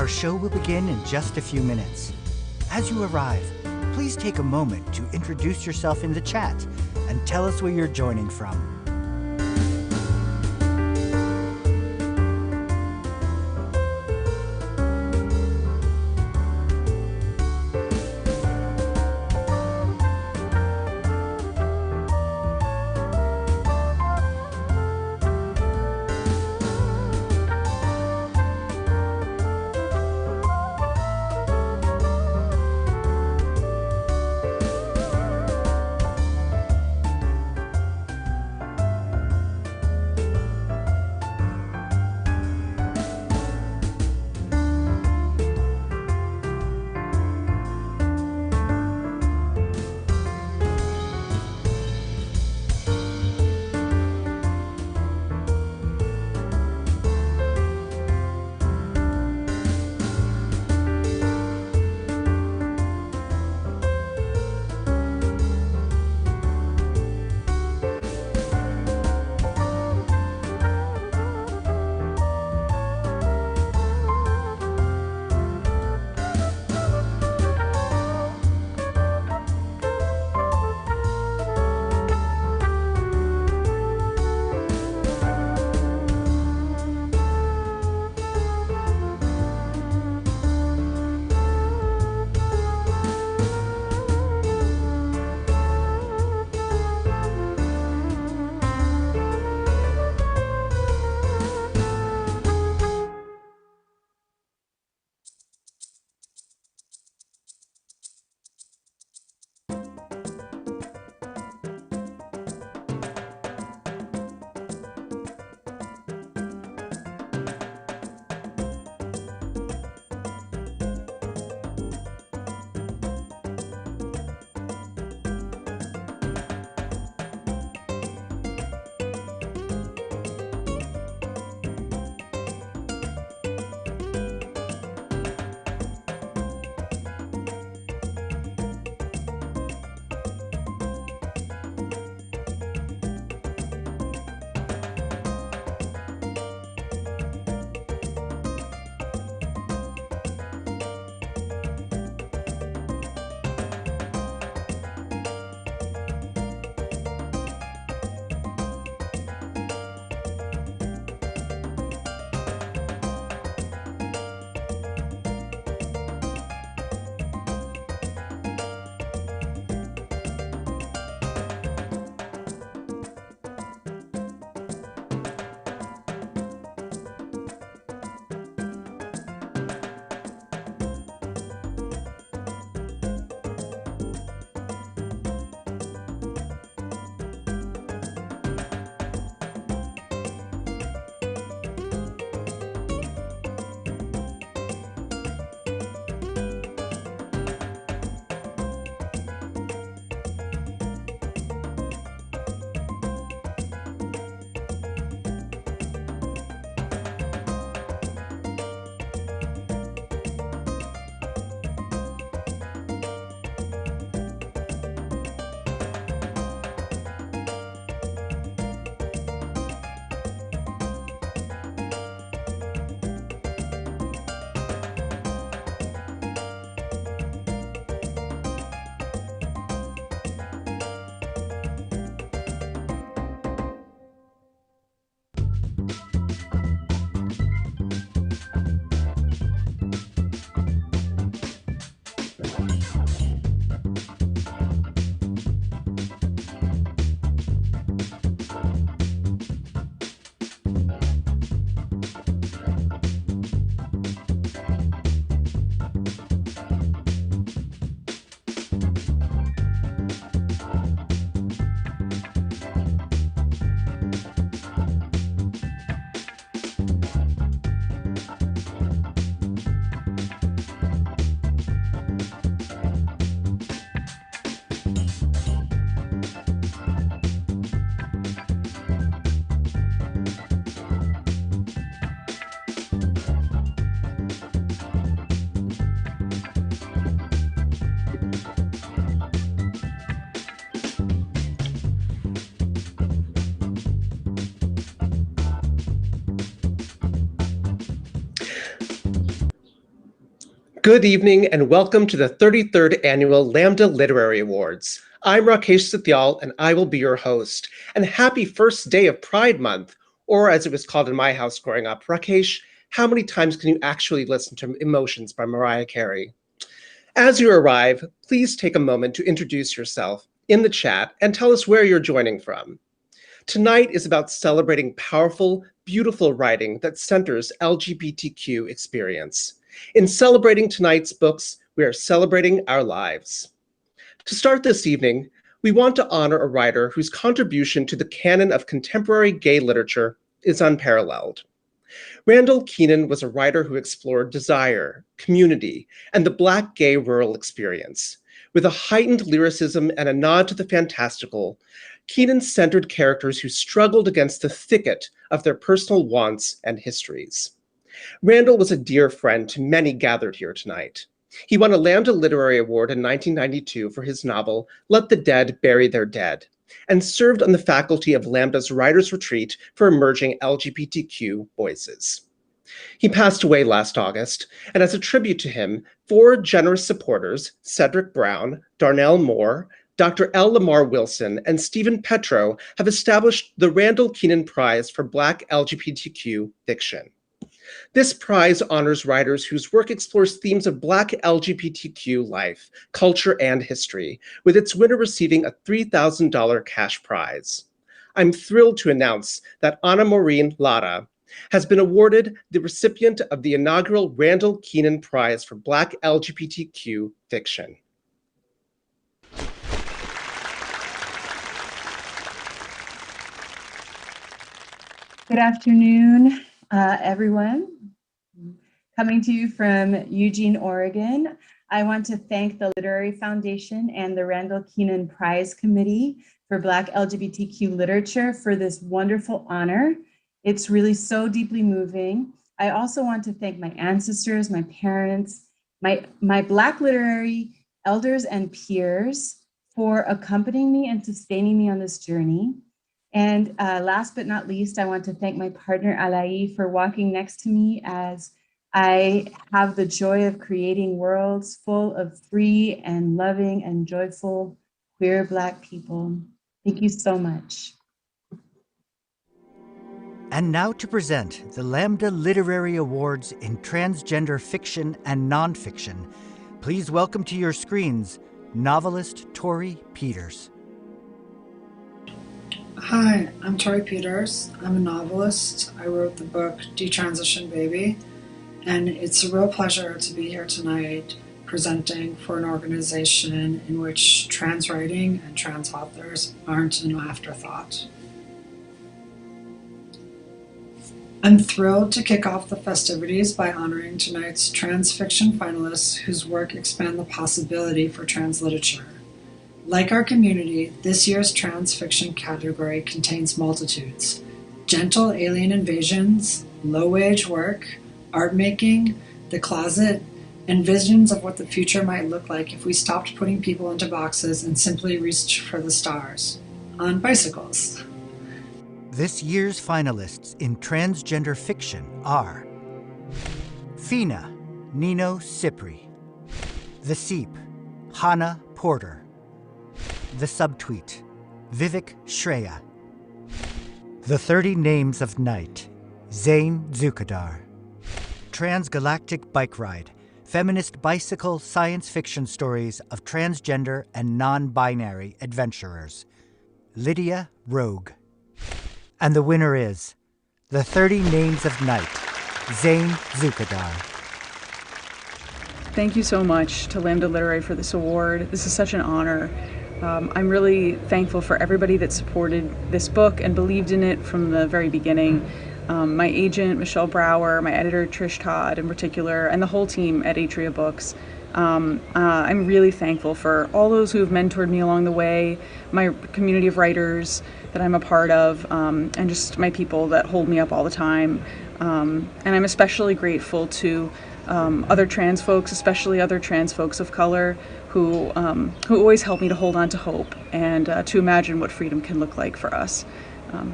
Our show will begin in just a few minutes. As you arrive, please take a moment to introduce yourself in the chat and tell us where you're joining from. Good evening and welcome to the 33rd Annual Lambda Literary Awards. I'm Rakesh Satyal and I will be your host. And happy first day of Pride Month, or as it was called in my house growing up, Rakesh, how many times can you actually listen to Emotions by Mariah Carey? As you arrive, please take a moment to introduce yourself in the chat and tell us where you're joining from. Tonight is about celebrating powerful, beautiful writing that centers LGBTQ experience. In celebrating tonight's books, we are celebrating our lives. To start this evening, we want to honor a writer whose contribution to the canon of contemporary gay literature is unparalleled. Randall Keenan was a writer who explored desire, community, and the Black gay rural experience. With a heightened lyricism and a nod to the fantastical, Keenan centered characters who struggled against the thicket of their personal wants and histories. Randall was a dear friend to many gathered here tonight. He won a Lambda Literary Award in 1992 for his novel, Let the Dead Bury Their Dead, and served on the faculty of Lambda's Writers' Retreat for emerging LGBTQ voices. He passed away last August, and as a tribute to him, 4 generous supporters, Cedric Brown, Darnell Moore, Dr. L. Lamar Wilson, and Stephen Petro, have established the Randall Keenan Prize for Black LGBTQ fiction. This prize honors writers whose work explores themes of Black LGBTQ life, culture, and history, with its winner receiving a $3,000 cash prize. I'm thrilled to announce that Ana Maureen Lara has been awarded the recipient of the inaugural Randall Keenan Prize for Black LGBTQ fiction. Good afternoon, everyone. Coming to you from Eugene, Oregon. I want to thank the Literary Foundation and the Randall Keenan Prize Committee for Black LGBTQ literature for this wonderful honor. It's really so deeply moving. I also want to thank my ancestors, my parents, my Black literary elders and peers for accompanying me and sustaining me on this journey. And last but not least, I want to thank my partner, Alaï, for walking next to me as I have the joy of creating worlds full of free and loving and joyful queer Black people. Thank you so much. And now to present the Lambda Literary Awards in Transgender Fiction and Nonfiction, please welcome to your screens novelist Torrey Peters. Hi, I'm Torrey Peters. I'm a novelist. I wrote the book Detransition Baby, and it's a real pleasure to be here tonight presenting for an organization in which trans writing and trans authors aren't an afterthought. I'm thrilled to kick off the festivities by honoring tonight's trans fiction finalists whose work expand the possibility for trans literature. Like our community, this year's trans fiction category contains multitudes: gentle alien invasions, low-wage work, art making, the closet, and visions of what the future might look like if we stopped putting people into boxes and simply reached for the stars on bicycles. This year's finalists in transgender fiction are Fina, Nino Cipri, The Seep, Hannah Porter, The Subtweet, Vivek Shreya, The 30 Names of Night, Zain Zukadar, Transgalactic Bike Ride, feminist bicycle science fiction stories of transgender and non-binary adventurers, Lydia Rogue. And the winner is The 30 Names of Night, Zain Zukadar. Thank you so much to Lambda Literary for this award. This is such an honor. I'm really thankful for everybody that supported this book and believed in it from the very beginning. My agent, Michelle Brower, my editor, Trish Todd in particular, and the whole team at Atria Books. I'm really thankful for all those who have mentored me along the way, my community of writers that I'm a part of, and just my people that hold me up all the time. And I'm especially grateful to other trans folks, especially other trans folks of color, who always help me to hold on to hope and to imagine what freedom can look like for us.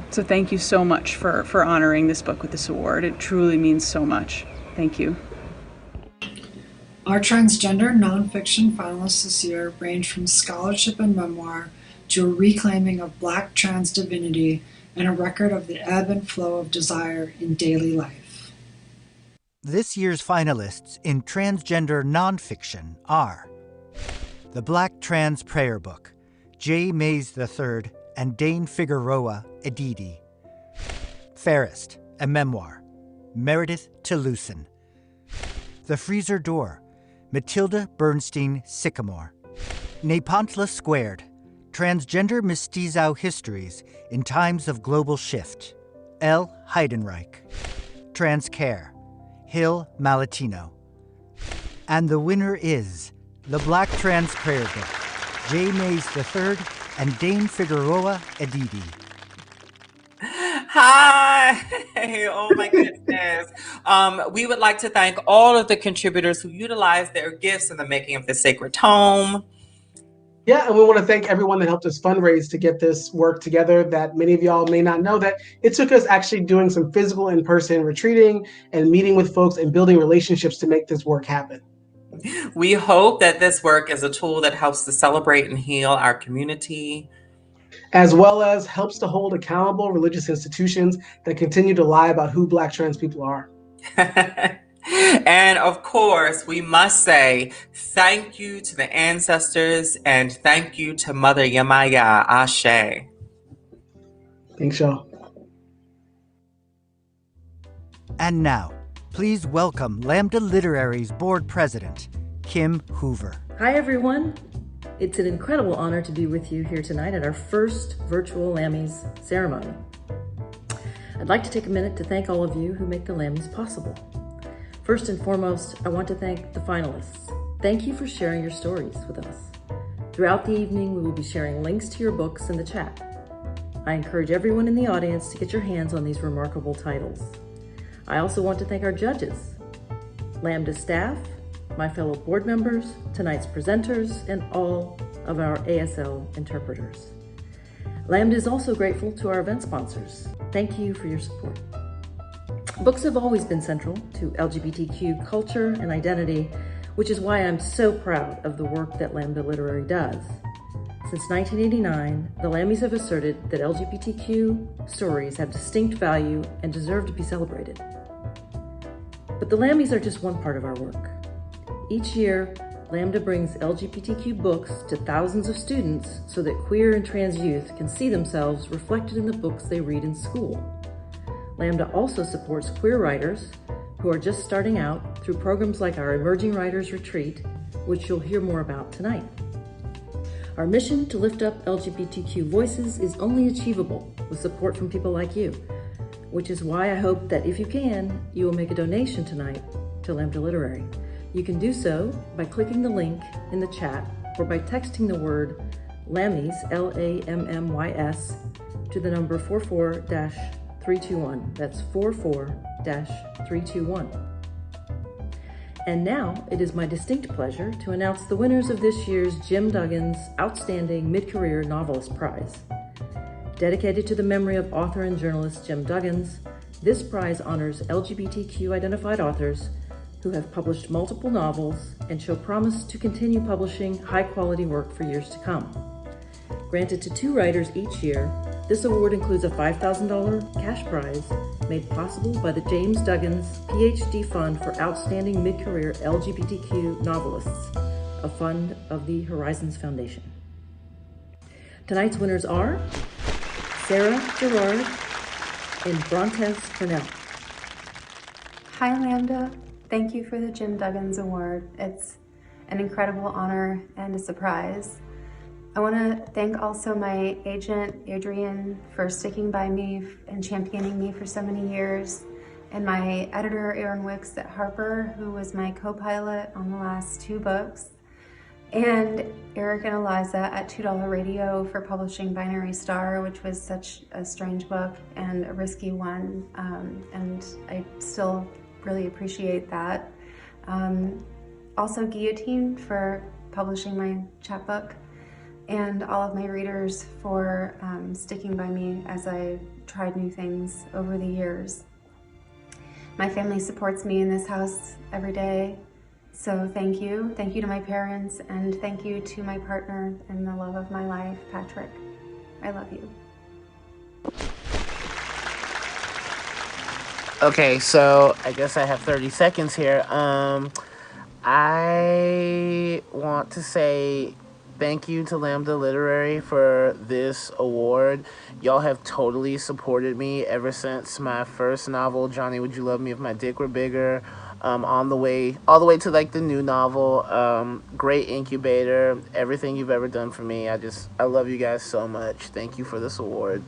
So thank you so much for honoring this book with this award. It truly means so much. Thank you. Our transgender nonfiction finalists this year range from scholarship and memoir to a reclaiming of Black trans divinity and a record of the ebb and flow of desire in daily life. This year's finalists in transgender nonfiction are The Black Trans Prayer Book, J. Mays III and Dane Figueroa Edidi. Forrest, a memoir, Meredith Toulousan. The Freezer Door, Matilda Bernstein Sycamore. Nepantla Squared, Transgender Mestizo Histories in Times of Global Shift, L. Heidenreich. Transcare, Hill Malatino. And the winner is The Black Trans Prayer Book, J. Mays III and Dane Figueroa Edidi. Hi! Oh my goodness. We would like to thank all of the contributors who utilized their gifts in the making of the Sacred Tome. Yeah, and we want to thank everyone that helped us fundraise to get this work together. That many of y'all may not know that it took us actually doing some physical in-person retreating and meeting with folks and building relationships to make this work happen. We hope that this work is a tool that helps to celebrate and heal our community, as well as helps to hold accountable religious institutions that continue to lie about who Black trans people are. And of course, we must say thank you to the ancestors and thank you to Mother Yamaya Ashe. Thanks, y'all. And now, please welcome Lambda Literary's board president, Kim Hoover. Hi, everyone. It's an incredible honor to be with you here tonight at our first virtual Lammys ceremony. I'd like to take a minute to thank all of you who make the Lammys possible. First and foremost, I want to thank the finalists. Thank you for sharing your stories with us. Throughout the evening, we will be sharing links to your books in the chat. I encourage everyone in the audience to get your hands on these remarkable titles. I also want to thank our judges, Lambda staff, my fellow board members, tonight's presenters, and all of our ASL interpreters. Lambda is also grateful to our event sponsors. Thank you for your support. Books have always been central to LGBTQ culture and identity, which is why I'm so proud of the work that Lambda Literary does. Since 1989, the Lammys have asserted that LGBTQ stories have distinct value and deserve to be celebrated. But the Lammys are just one part of our work. Each year, Lambda brings LGBTQ books to thousands of students so that queer and trans youth can see themselves reflected in the books they read in school. Lambda also supports queer writers who are just starting out through programs like our Emerging Writers Retreat, which you'll hear more about tonight. Our mission to lift up LGBTQ voices is only achievable with support from people like you, which is why I hope that if you can, you will make a donation tonight to Lambda Literary. You can do so by clicking the link in the chat or by texting the word Lammys, L-A-M-M-Y-S, to the number 44-321. That's 44-321. And now it is my distinct pleasure to announce the winners of this year's Jim Duggan's Outstanding Mid-Career Novelist Prize. Dedicated to the memory of author and journalist Jim Duggins, this prize honors LGBTQ-identified authors who have published multiple novels and show promise to continue publishing high-quality work for years to come. Granted to 2 writers each year, this award includes a $5,000 cash prize made possible by the James Duggins PhD Fund for Outstanding Mid-Career LGBTQ Novelists, a fund of the Horizons Foundation. Tonight's winners are Sarah Gerard and Brontes Purnell. Hi, Lambda. Thank you for the Jim Duggins Award. It's an incredible honor and a surprise. I want to thank also my agent, Adrian, for sticking by me and championing me for so many years, and my editor, Aaron Wicks at Harper, who was my co-pilot on the last 2 books, and Eric and Eliza at $2 Radio for publishing Binary Star, which was such a strange book and a risky one, and I still really appreciate that. Also Guillotine for publishing my chapbook, and all of my readers for sticking by me as I tried new things over the years. My family supports me in this house every day, So thank you. Thank you to my parents, and thank you to my partner and the love of my life, Patrick. I love you. Okay, so I guess I have 30 seconds here. I want to say thank you to Lambda Literary for this award. Y'all have totally supported me ever since my first novel, Johnny, Would You Love Me If My Dick Were Bigger, all the way to like the new novel. Great incubator, everything you've ever done for me. I love you guys so much. Thank you for this award.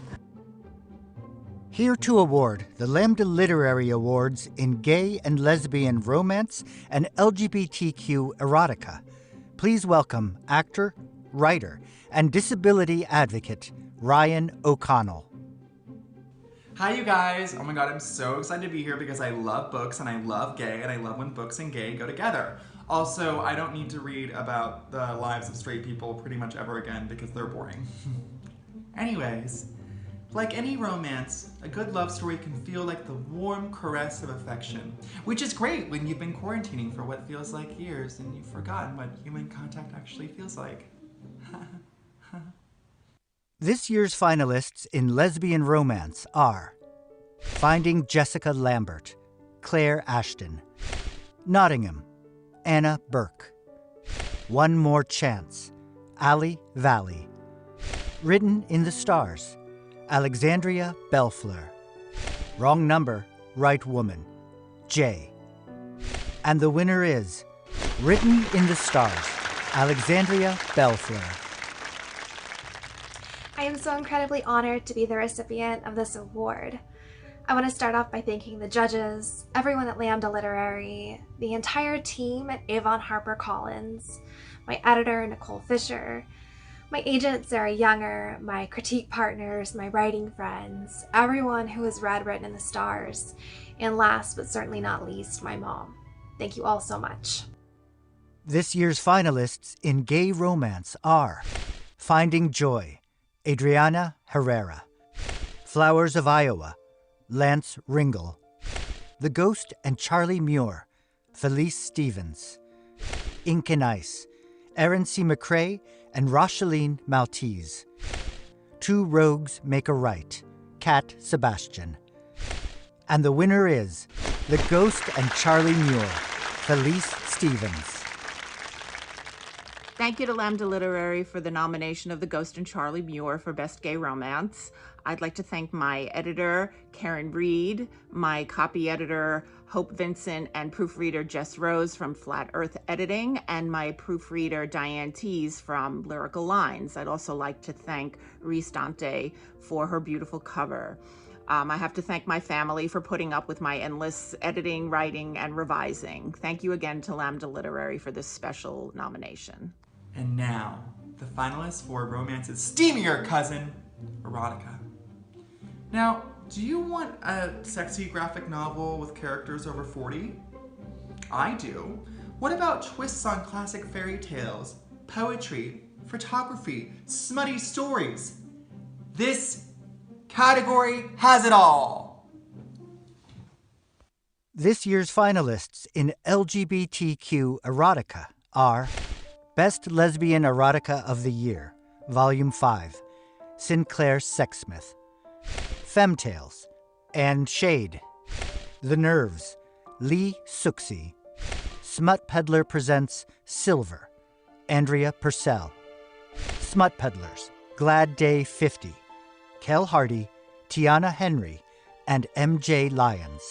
Here to award the Lambda Literary Awards in Gay and Lesbian Romance and LGBTQ Erotica. Please welcome actor, writer, and disability advocate Ryan O'Connell. Hi, you guys. Oh my God, I'm so excited to be here because I love books and I love gay and I love when books and gay go together. Also, I don't need to read about the lives of straight people pretty much ever again because they're boring. Anyways, like any romance, a good love story can feel like the warm caress of affection, which is great when you've been quarantining for what feels like years and you've forgotten what human contact actually feels like. This year's finalists in lesbian romance are Finding Jessica Lambert, Claire Ashton; Nottingham, Anna Burke; One More Chance, Ali Valley; Written in the Stars, Alexandria Bellefleur; Wrong Number, Right Woman, J. And the winner is Written in the Stars, Alexandria Bellefleur. I am so incredibly honored to be the recipient of this award. I want to start off by thanking the judges, everyone at Lambda Literary, the entire team at Avon HarperCollins, my editor, Nicole Fisher, my agent, Sarah Younger, my critique partners, my writing friends, everyone who has read Written in the Stars, and last but certainly not least, my mom. Thank you all so much. This year's finalists in gay romance are Finding Joy, Adriana Herrera; Flowers of Iowa, Lance Ringel; The Ghost and Charlie Muir, Felice Stevens; Ink and Ice, Erin C. McCrae and Rocheline Maltese; Two Rogues Make a Right, Kat Sebastian. And the winner is The Ghost and Charlie Muir, Felice Stevens. Thank you to Lambda Literary for the nomination of The Ghost and Charlie Muir for Best Gay Romance. I'd like to thank my editor, Karen Reed, my copy editor, Hope Vincent, and proofreader Jess Rose from Flat Earth Editing, and my proofreader Diane Tees from Lyrical Lines. I'd also like to thank Reese Dante for her beautiful cover. I have to thank my family for putting up with my endless editing, writing, and revising. Thank you again to Lambda Literary for this special nomination. And now, the finalists for Romance's steamier cousin, Erotica. Now, do you want a sexy graphic novel with characters over 40? I do. What about twists on classic fairy tales, poetry, photography, smutty stories? This category has it all. This year's finalists in LGBTQ Erotica are Best Lesbian Erotica of the Year, Volume 5, Sinclair Sexsmith; Femtales, Anne Shade; The Nerves, Lee Suxi; Smut Peddler presents Silver, Andrea Purcell; Smut Peddlers, Glad Day 50, Kel Hardy, Tiana Henry, and MJ Lyons.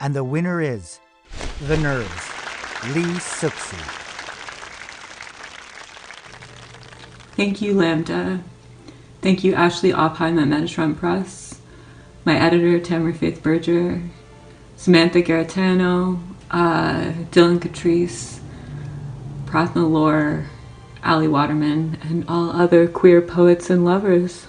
And the winner is The Nerves, Lee Suxi. Thank you, Lambda. Thank you, Ashley Opheim at Metatron Press, my editor, Tamara Faith Berger, Samantha Garatano, Dylan Catrice, Pratna Lore, Ali Waterman, and all other queer poets and lovers.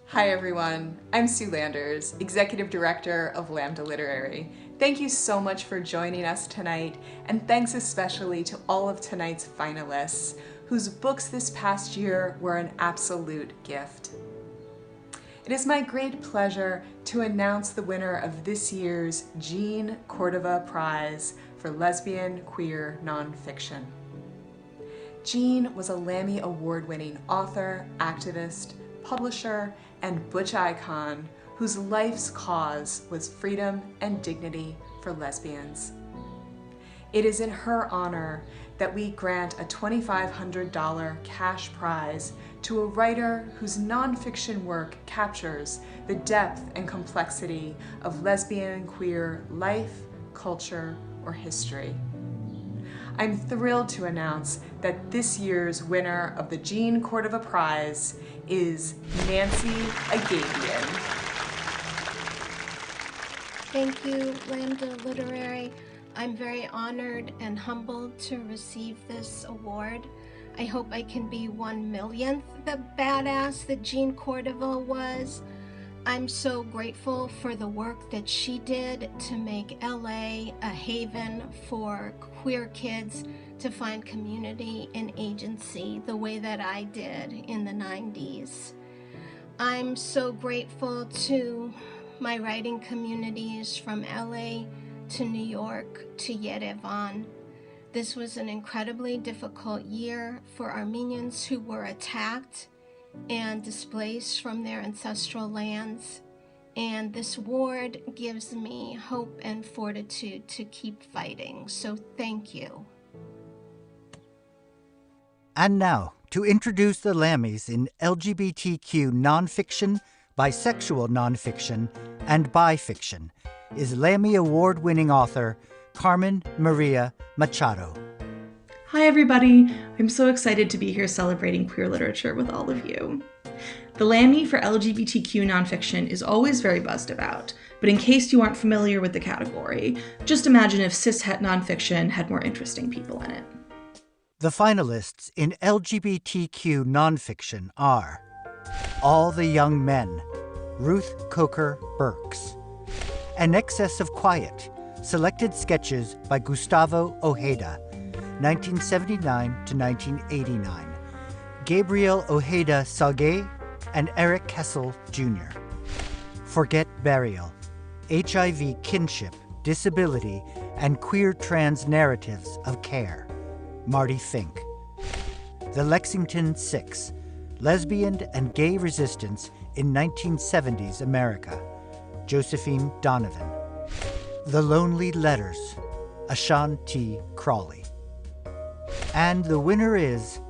Hi everyone, I'm Sue Landers, Executive Director of Lambda Literary. Thank you so much for joining us tonight, and thanks especially to all of tonight's finalists, whose books this past year were an absolute gift. It is my great pleasure to announce the winner of this year's Jean Cordova Prize for Lesbian Queer Nonfiction. Jean was a Lammy Award-winning author, activist, publisher, and butch icon whose life's cause was freedom and dignity for lesbians. It is in her honor that we grant a $2,500 cash prize to a writer whose nonfiction work captures the depth and complexity of lesbian and queer life, culture, or history. I'm thrilled to announce that this year's winner of the Jean Cordova Prize is Nancy Agapian. Thank you, Lambda Literary. I'm very honored and humbled to receive this award. I hope I can be 1/1,000th the badass that Jean Cordova was. I'm so grateful for the work that she did to make LA a haven for queer kids to find community and agency the way that I did in the 90s. I'm so grateful to my writing communities from LA to New York to Yerevan. This was an incredibly difficult year for Armenians who were attacked and displaced from their ancestral lands. And this award gives me hope and fortitude to keep fighting. So thank you. And now, to introduce the Lammys in LGBTQ nonfiction, bisexual nonfiction, and bifiction, is Lammy Award-winning author Carmen Maria Machado. Hi everybody, I'm so excited to be here celebrating queer literature with all of you. The Lammy for LGBTQ nonfiction is always very buzzed about, but in case you aren't familiar with the category, just imagine if cishet nonfiction had more interesting people in it. The finalists in LGBTQ nonfiction are All the Young Men, Ruth Coker Burks. An Excess of Quiet, selected sketches by Gustavo Ojeda, 1979 to 1989. Gabriel Ojeda Salgué and Eric Kessel Jr. Forget Burial, HIV Kinship, Disability, and Queer Trans Narratives of Care, Marty Fink. The Lexington Six, Lesbian and Gay Resistance in 1970s America, Josephine Donovan. The Lonely Letters, Ashan T. Crawley. And the winner is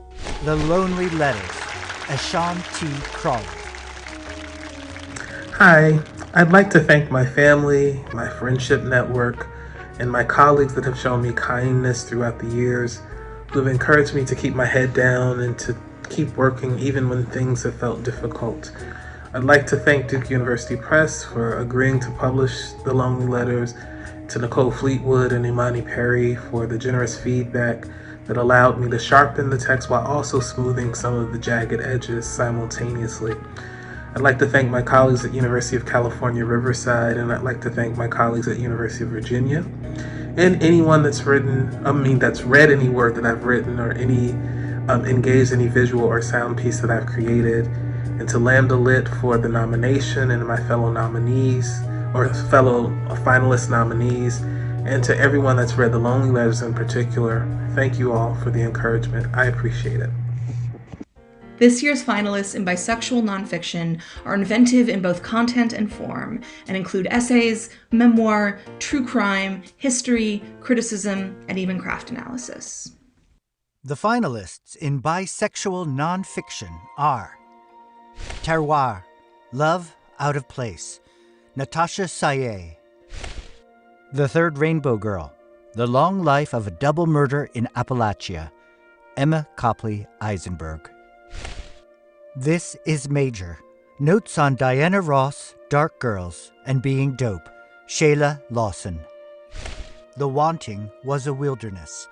The Lonely Letters, Ashan T. Crawley. Hi, I'd like to thank my family, my friendship network, and my colleagues that have shown me kindness throughout the years, who have encouraged me to keep my head down and to keep working even when things have felt difficult. I'd like to thank Duke University Press for agreeing to publish The Lonely Letters, to Nicole Fleetwood and Imani Perry for the generous feedback that allowed me to sharpen the text while also smoothing some of the jagged edges simultaneously. I'd like to thank my colleagues at University of California, Riverside, and I'd like to thank my colleagues at University of Virginia, and anyone that's read any word that I've written or any engaged any visual or sound piece that I've created, and to Lambda Lit for the nomination and my fellow nominees, or fellow finalist nominees, and to everyone that's read The Lonely Letters in particular, thank you all for the encouragement. I appreciate it. This year's finalists in bisexual nonfiction are inventive in both content and form, and include essays, memoir, true crime, history, criticism, and even craft analysis. The finalists in bisexual nonfiction are Terroir, Love Out of Place, Natasha Cyrée. The Third Rainbow Girl, The Long Life of a Double Murder in Appalachia, Emma Copley Eisenberg. This is Major, Notes on Diana Ross, Dark Girls, and Being Dope, Shayla Lawson. The Wanting Was a Wilderness,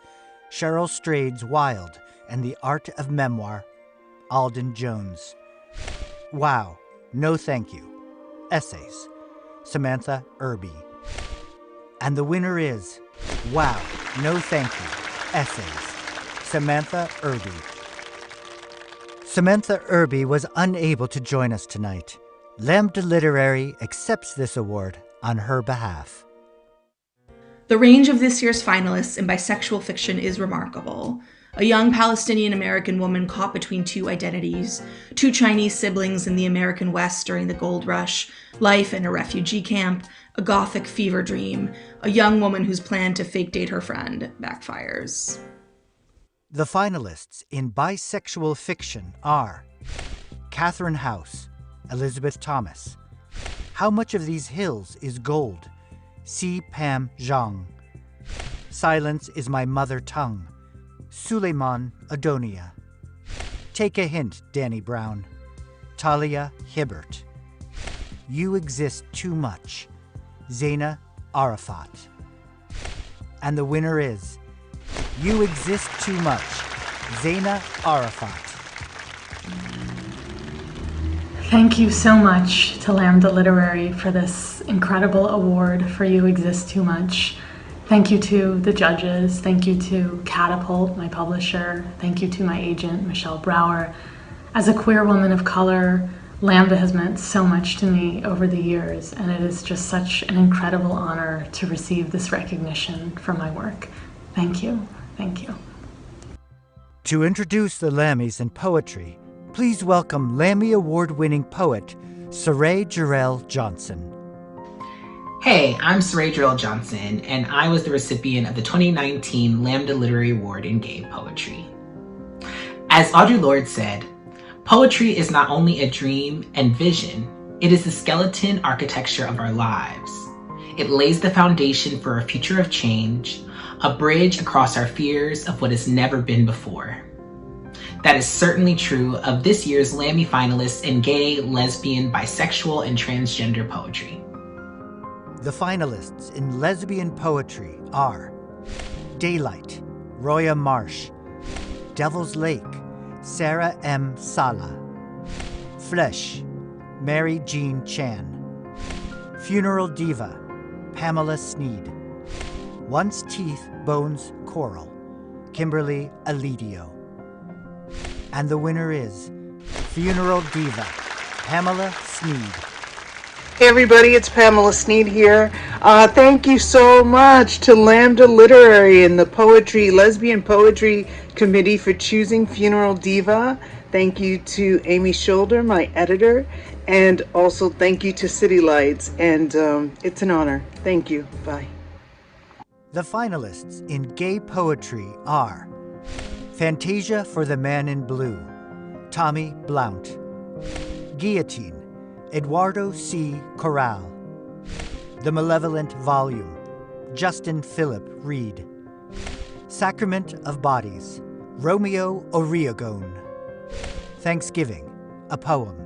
Cheryl Strade's Wild and the Art of Memoir, Alden Jones. Wow, No Thank You, Essays, Samantha Irby. And the winner is Wow, No Thank You, Essays, Samantha Irby. Samantha Irby was unable to join us tonight. Lambda Literary accepts this award on her behalf. The range of this year's finalists in bisexual fiction is remarkable. A young Palestinian-American woman caught between two identities, two Chinese siblings in the American West during the Gold Rush, life in a refugee camp, a gothic fever dream, a young woman whose plan to fake date her friend backfires. The finalists in bisexual fiction are Catherine House, Elizabeth Thomas, How Much of These Hills is Gold, C. Pam Zhang, Silence is My Mother Tongue, Suleiman Adonia, Take a Hint, Danny Brown, Talia Hibbert, You Exist Too Much, Zaina Arafat. And the winner is You Exist Too Much, Zaina Arafat. Thank you so much to Lambda Literary for this incredible award for You Exist Too Much. Thank you to the judges. Thank you to Catapult, my publisher. Thank you to my agent, Michelle Brower. As a queer woman of color, Lambda has meant so much to me over the years, and it is just such an incredible honor to receive this recognition for my work. Thank you. Thank you. To introduce the Lammys in poetry, please welcome Lammy Award-winning poet Cyrée Jarelle Johnson. Hey, I'm Cyrée Jarelle Johnson, and I was the recipient of the 2019 Lambda Literary Award in Gay Poetry. As Audre Lorde said, poetry is not only a dream and vision, it is the skeleton architecture of our lives. It lays the foundation for a future of change, a bridge across our fears of what has never been before. That is certainly true of this year's Lammy finalists in gay, lesbian, bisexual, and transgender poetry. The finalists in lesbian poetry are Daylight, Roya Marsh, Devil's Lake, Sarah M. Sala, Flesh, Mary Jean Chan, Funeral Diva, Pamela Sneed, Once Teeth, Bones, Coral, Kimberly Alidio. And the winner is Funeral Diva, Pamela Sneed. Hey everybody, it's Pamela Sneed here. Thank you so much to Lambda Literary and the Lesbian Poetry Committee for choosing Funeral Diva. Thank you to Amy Shoulder, my editor, and also thank you to City Lights. And it's an honor. Thank you. Bye. The finalists in gay poetry are Fantasia for the Man in Blue, Tommy Blount, Guillotine, Eduardo C. Corral, The Malevolent Volume, Justin Philip Reed, Sacrament of Bodies, Romeo Oriagone, Thanksgiving, a Poem,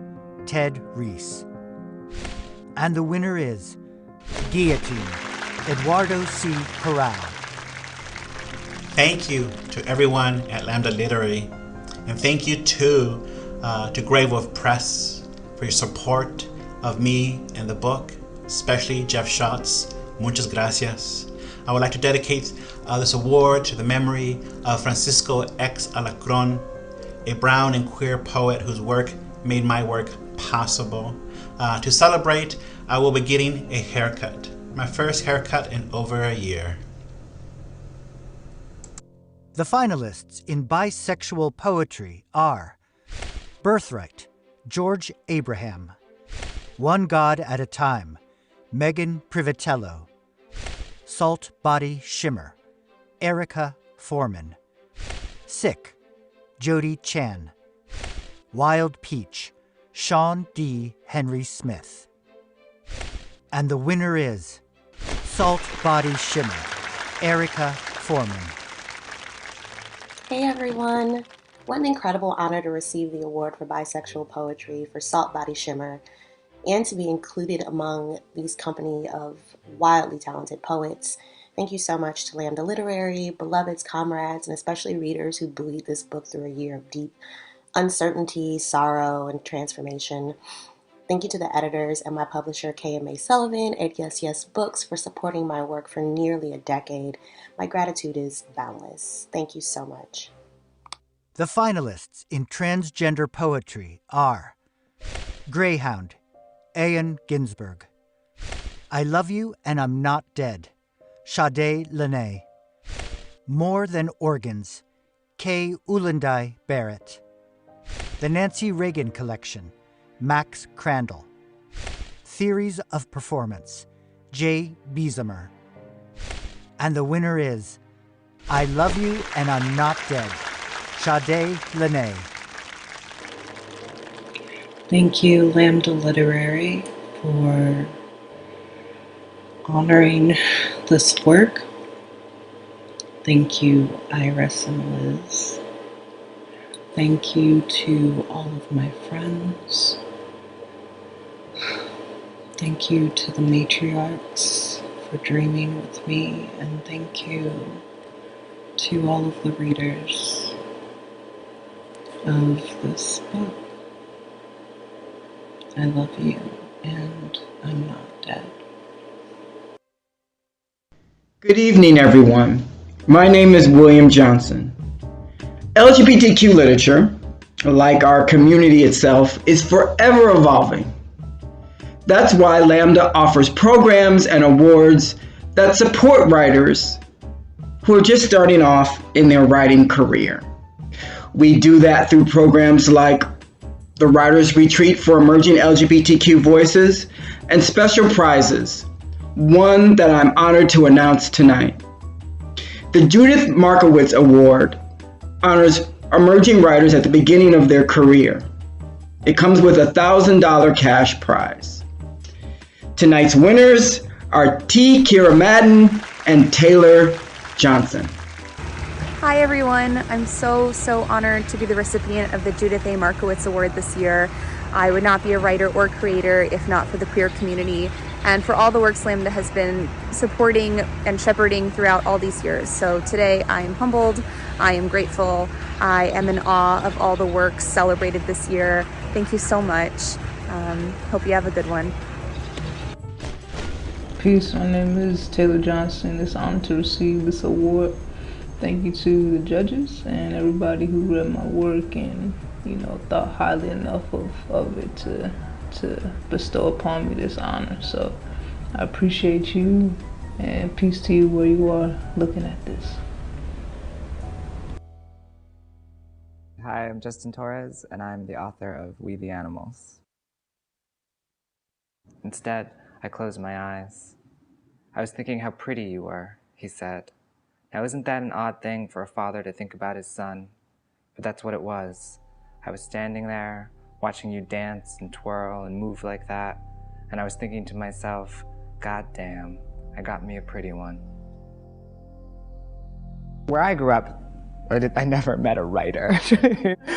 Ted Reese. And the winner is Guillotine, Eduardo C. Corral. Thank you to everyone at Lambda Literary, and thank you to Grave Wolf Press for your support of me and the book, especially Jeff Schatz. Muchas gracias. I would like to dedicate this award to the memory of Francisco X. Alacron, a brown and queer poet whose work made my work possible. To celebrate, I will be getting a haircut, my first haircut in over a year. The finalists in bisexual poetry are Birthright, George Abraham, One God at a Time, Megan Privatello, Salt Body Shimmer, Erica Foreman, Sick, Jody Chan, Wild Peach, Sean D. Henry Smith. And the winner is Salt Body Shimmer, Erica Foreman. Hey everyone! What an incredible honor to receive the award for bisexual poetry for Salt Body Shimmer and to be included among these company of wildly talented poets. Thank you so much to Lambda Literary, beloveds, comrades, and especially readers who buoyed this book through a year of deep uncertainty, sorrow, and transformation. Thank you to the editors and my publisher KMA Sullivan at Yes Yes Books for supporting my work for nearly a decade. My gratitude is boundless. Thank you so much. The finalists in transgender poetry are Greyhound, Ayan Ginsberg. I Love You and I'm Not Dead, Sade Lene. More Than Organs, Kay Ulandai Barrett. The Nancy Reagan Collection, Max Crandall. Theories of Performance, Jay Biesemer. And the winner is I Love You and I'm Not Dead, Sade Lene. Thank you, Lambda Literary, for honoring this work. Thank you, Iris and Liz. Thank you to all of my friends. Thank you to the matriarchs for dreaming with me, and thank you to all of the readers of this book. I love you, and I'm not dead. Good evening, everyone. My name is William Johnson. LGBTQ literature, like our community itself, is forever evolving. That's why Lambda offers programs and awards that support writers who are just starting off in their writing career. We do that through programs like the Writers Retreat for Emerging LGBTQ Voices, and special prizes, one that I'm honored to announce tonight. The Judith Markowitz Award honors emerging writers at the beginning of their career. It comes with a $1,000 cash prize. Tonight's winners are T. Kira Madden and Taylor Johnson. Hi everyone, I'm so honored to be the recipient of the Judith A. Markowitz Award this year. I would not be a writer or creator if not for the queer community and for all the works Lambda has been supporting and shepherding throughout all these years. So today I am humbled, I am grateful, I am in awe of all the works celebrated this year. Thank you so much. Hope you have a good one. Peace, my name is Taylor Johnson. It's an honor to receive this award. Thank you to the judges and everybody who read my work and, thought highly enough of it to bestow upon me this honor. So I appreciate you, and peace to you where you are looking at this. Hi, I'm Justin Torres, and I'm the author of We the Animals. Instead, I closed my eyes. I was thinking how pretty you were, he said. Now, isn't that an odd thing for a father to think about his son? But that's what it was. I was standing there, watching you dance and twirl and move like that, and I was thinking to myself, God damn, I got me a pretty one. Where I grew up, I never met a writer.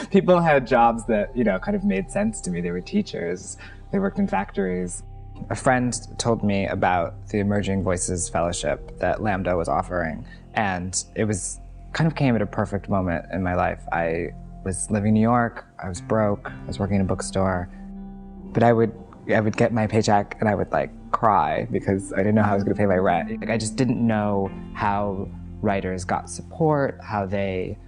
People had jobs that, kind of made sense to me. They were teachers, they worked in factories. A friend told me about the Emerging Voices Fellowship that Lambda was offering, and it was kind of came at a perfect moment in my life. I was living in New York, I was broke, I was working in a bookstore, but I would get my paycheck and I would cry because I didn't know how I was gonna pay my rent. I just didn't know how writers got support, how they,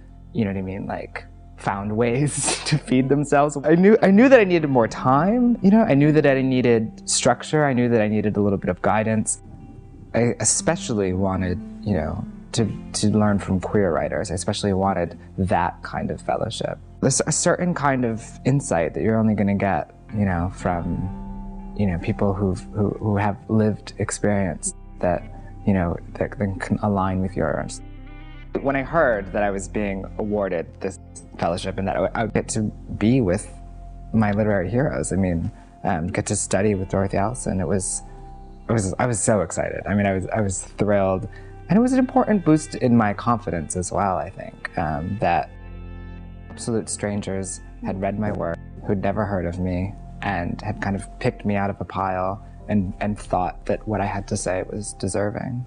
found ways to feed themselves. I knew that I needed more time, I knew that I needed structure, I knew that I needed a little bit of guidance. I especially wanted, to learn from queer writers. I especially wanted that kind of fellowship. There's a certain kind of insight that you're only gonna get, from, people who have lived experience that, that can align with yours. When I heard that I was being awarded this fellowship and that I would get to be with my literary heroes, get to study with Dorothy Allison, I was so excited. I was thrilled, and it was an important boost in my confidence as well. I think that absolute strangers had read my work, who'd never heard of me, and had kind of picked me out of a pile and thought that what I had to say was deserving.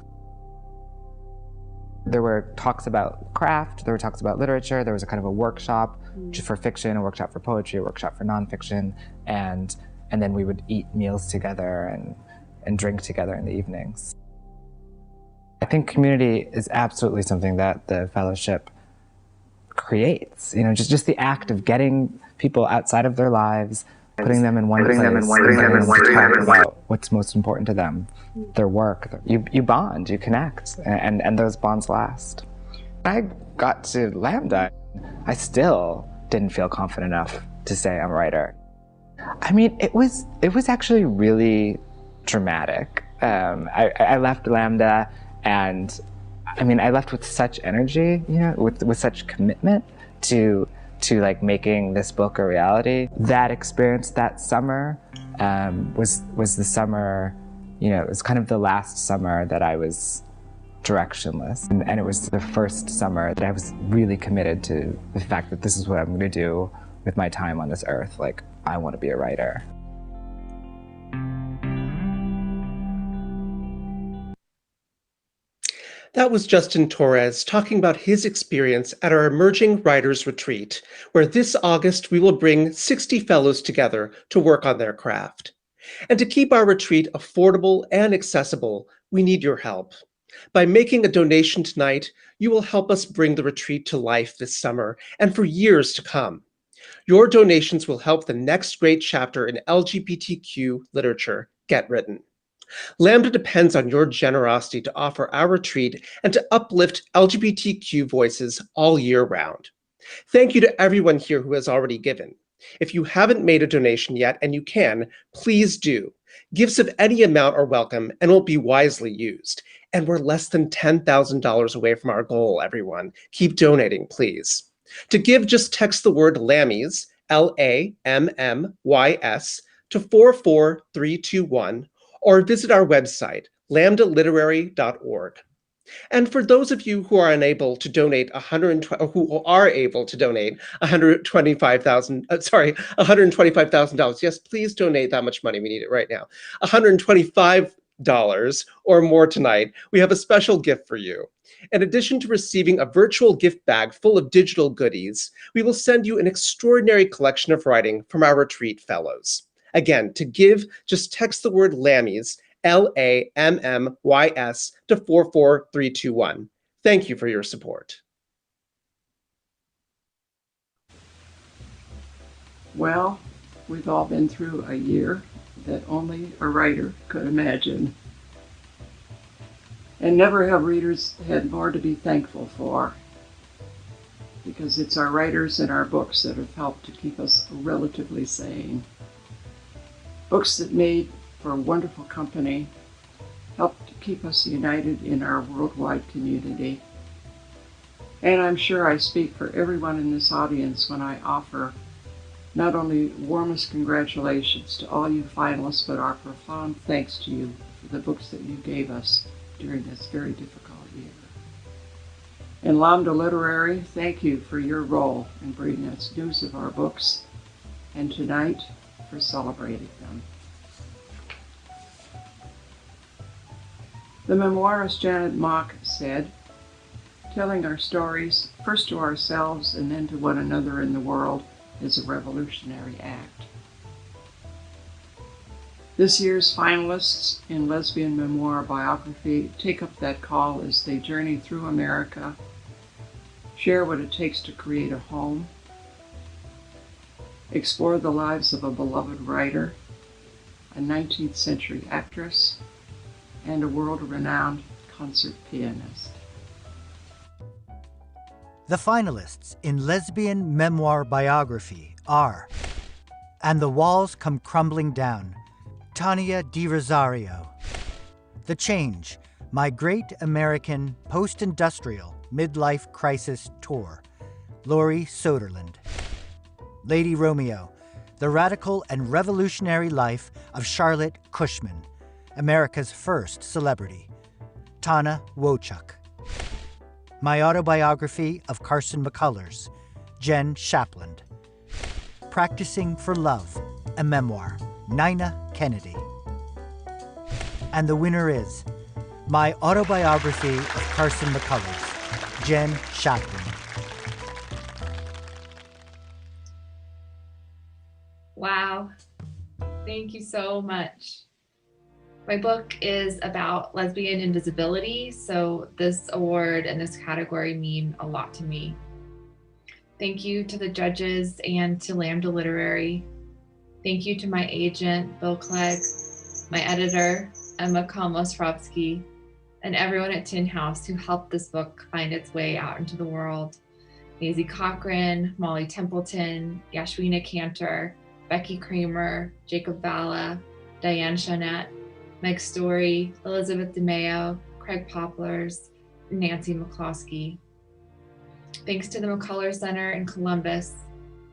There were talks about craft, there were talks about literature, there was a kind of a workshop for fiction, a workshop for poetry, a workshop for nonfiction, and then we would eat meals together and drink together in the evenings. I think community is absolutely something that the fellowship creates. Just the act of getting people outside of their lives, putting them in one place, and getting them to talk about what's most important to them, their work. You bond, you connect, and those bonds last. When I got to Lambda, I still didn't feel confident enough to say I'm a writer. I mean, it was actually really dramatic. I left Lambda, and I mean, I left with such energy, you know, with such commitment to like making this book a reality. That experience that summer was the summer, you know, it was kind of the last summer that I was directionless, and it was the first summer that I was really committed to the fact that this is what I'm going to do with my time on this earth. Like, I want to be a writer. That was Justin Torres talking about his experience at our Emerging Writers Retreat, where this August we will bring 60 fellows together to work on their craft. And to keep our retreat affordable and accessible, we need your help. By making a donation tonight, you will help us bring the retreat to life this summer and for years to come. Your donations will help the next great chapter in LGBTQ literature get written. Lambda depends on your generosity to offer our retreat and to uplift LGBTQ voices all year round. Thank you to everyone here who has already given. If you haven't made a donation yet, and you can, please do. Gifts of any amount are welcome and will be wisely used. And we're less than $10,000 away from our goal, everyone. Keep donating, please. To give, just text the word Lammys, Lammys, to 44321, or visit our website, lambdaliterary.org. And for those of you who are unable to donate $125,000, yes, please donate that much money. We need it right now. $125 or more tonight, we have a special gift for you. In addition to receiving a virtual gift bag full of digital goodies, we will send you an extraordinary collection of writing from our retreat fellows. Again, to give, just text the word Lammys, Lammys, to 44321. Thank you for your support. Well, we've all been through a year that only a writer could imagine. And never have readers had more to be thankful for, because it's our writers and our books that have helped to keep us relatively sane. Books that made for a wonderful company, helped to keep us united in our worldwide community. And I'm sure I speak for everyone in this audience when I offer not only warmest congratulations to all you finalists, but our profound thanks to you for the books that you gave us during this very difficult year. And Lambda Literary, thank you for your role in bringing us news of our books, and tonight for celebrating them. The memoirist Janet Mock said, "Telling our stories, first to ourselves and then to one another in the world, is a revolutionary act." This year's finalists in lesbian memoir biography take up that call as they journey through America, share what it takes to create a home, explore the lives of a beloved writer, a 19th century actress, and a world-renowned concert pianist. The finalists in lesbian memoir biography are And the Walls Come Crumbling Down, Tania Di Rosario. The Change, My Great American Post-Industrial Midlife Crisis Tour, Laurie Soderland. Lady Romeo, The Radical and Revolutionary Life of Charlotte Cushman, America's First Celebrity, Tana Wochuk. My Autobiography of Carson McCullers, Jen Shapland. Practicing for Love, a Memoir, Nina Kennedy. And the winner is My Autobiography of Carson McCullers, Jen Shapland. Wow. Thank you so much. My book is about lesbian invisibility, so this award and this category mean a lot to me. Thank you to the judges and to Lambda Literary. Thank you to my agent, Bill Clegg, my editor, Emma Komlos-Ropsky, and everyone at Tin House who helped this book find its way out into the world. Maisie Cochran, Molly Templeton, Yashwina Cantor, Becky Kramer, Jacob Valla, Diane Chanette, Meg Story, Elizabeth DeMeo, Craig Poplars, and Nancy McCloskey. Thanks to the McCullough Center in Columbus,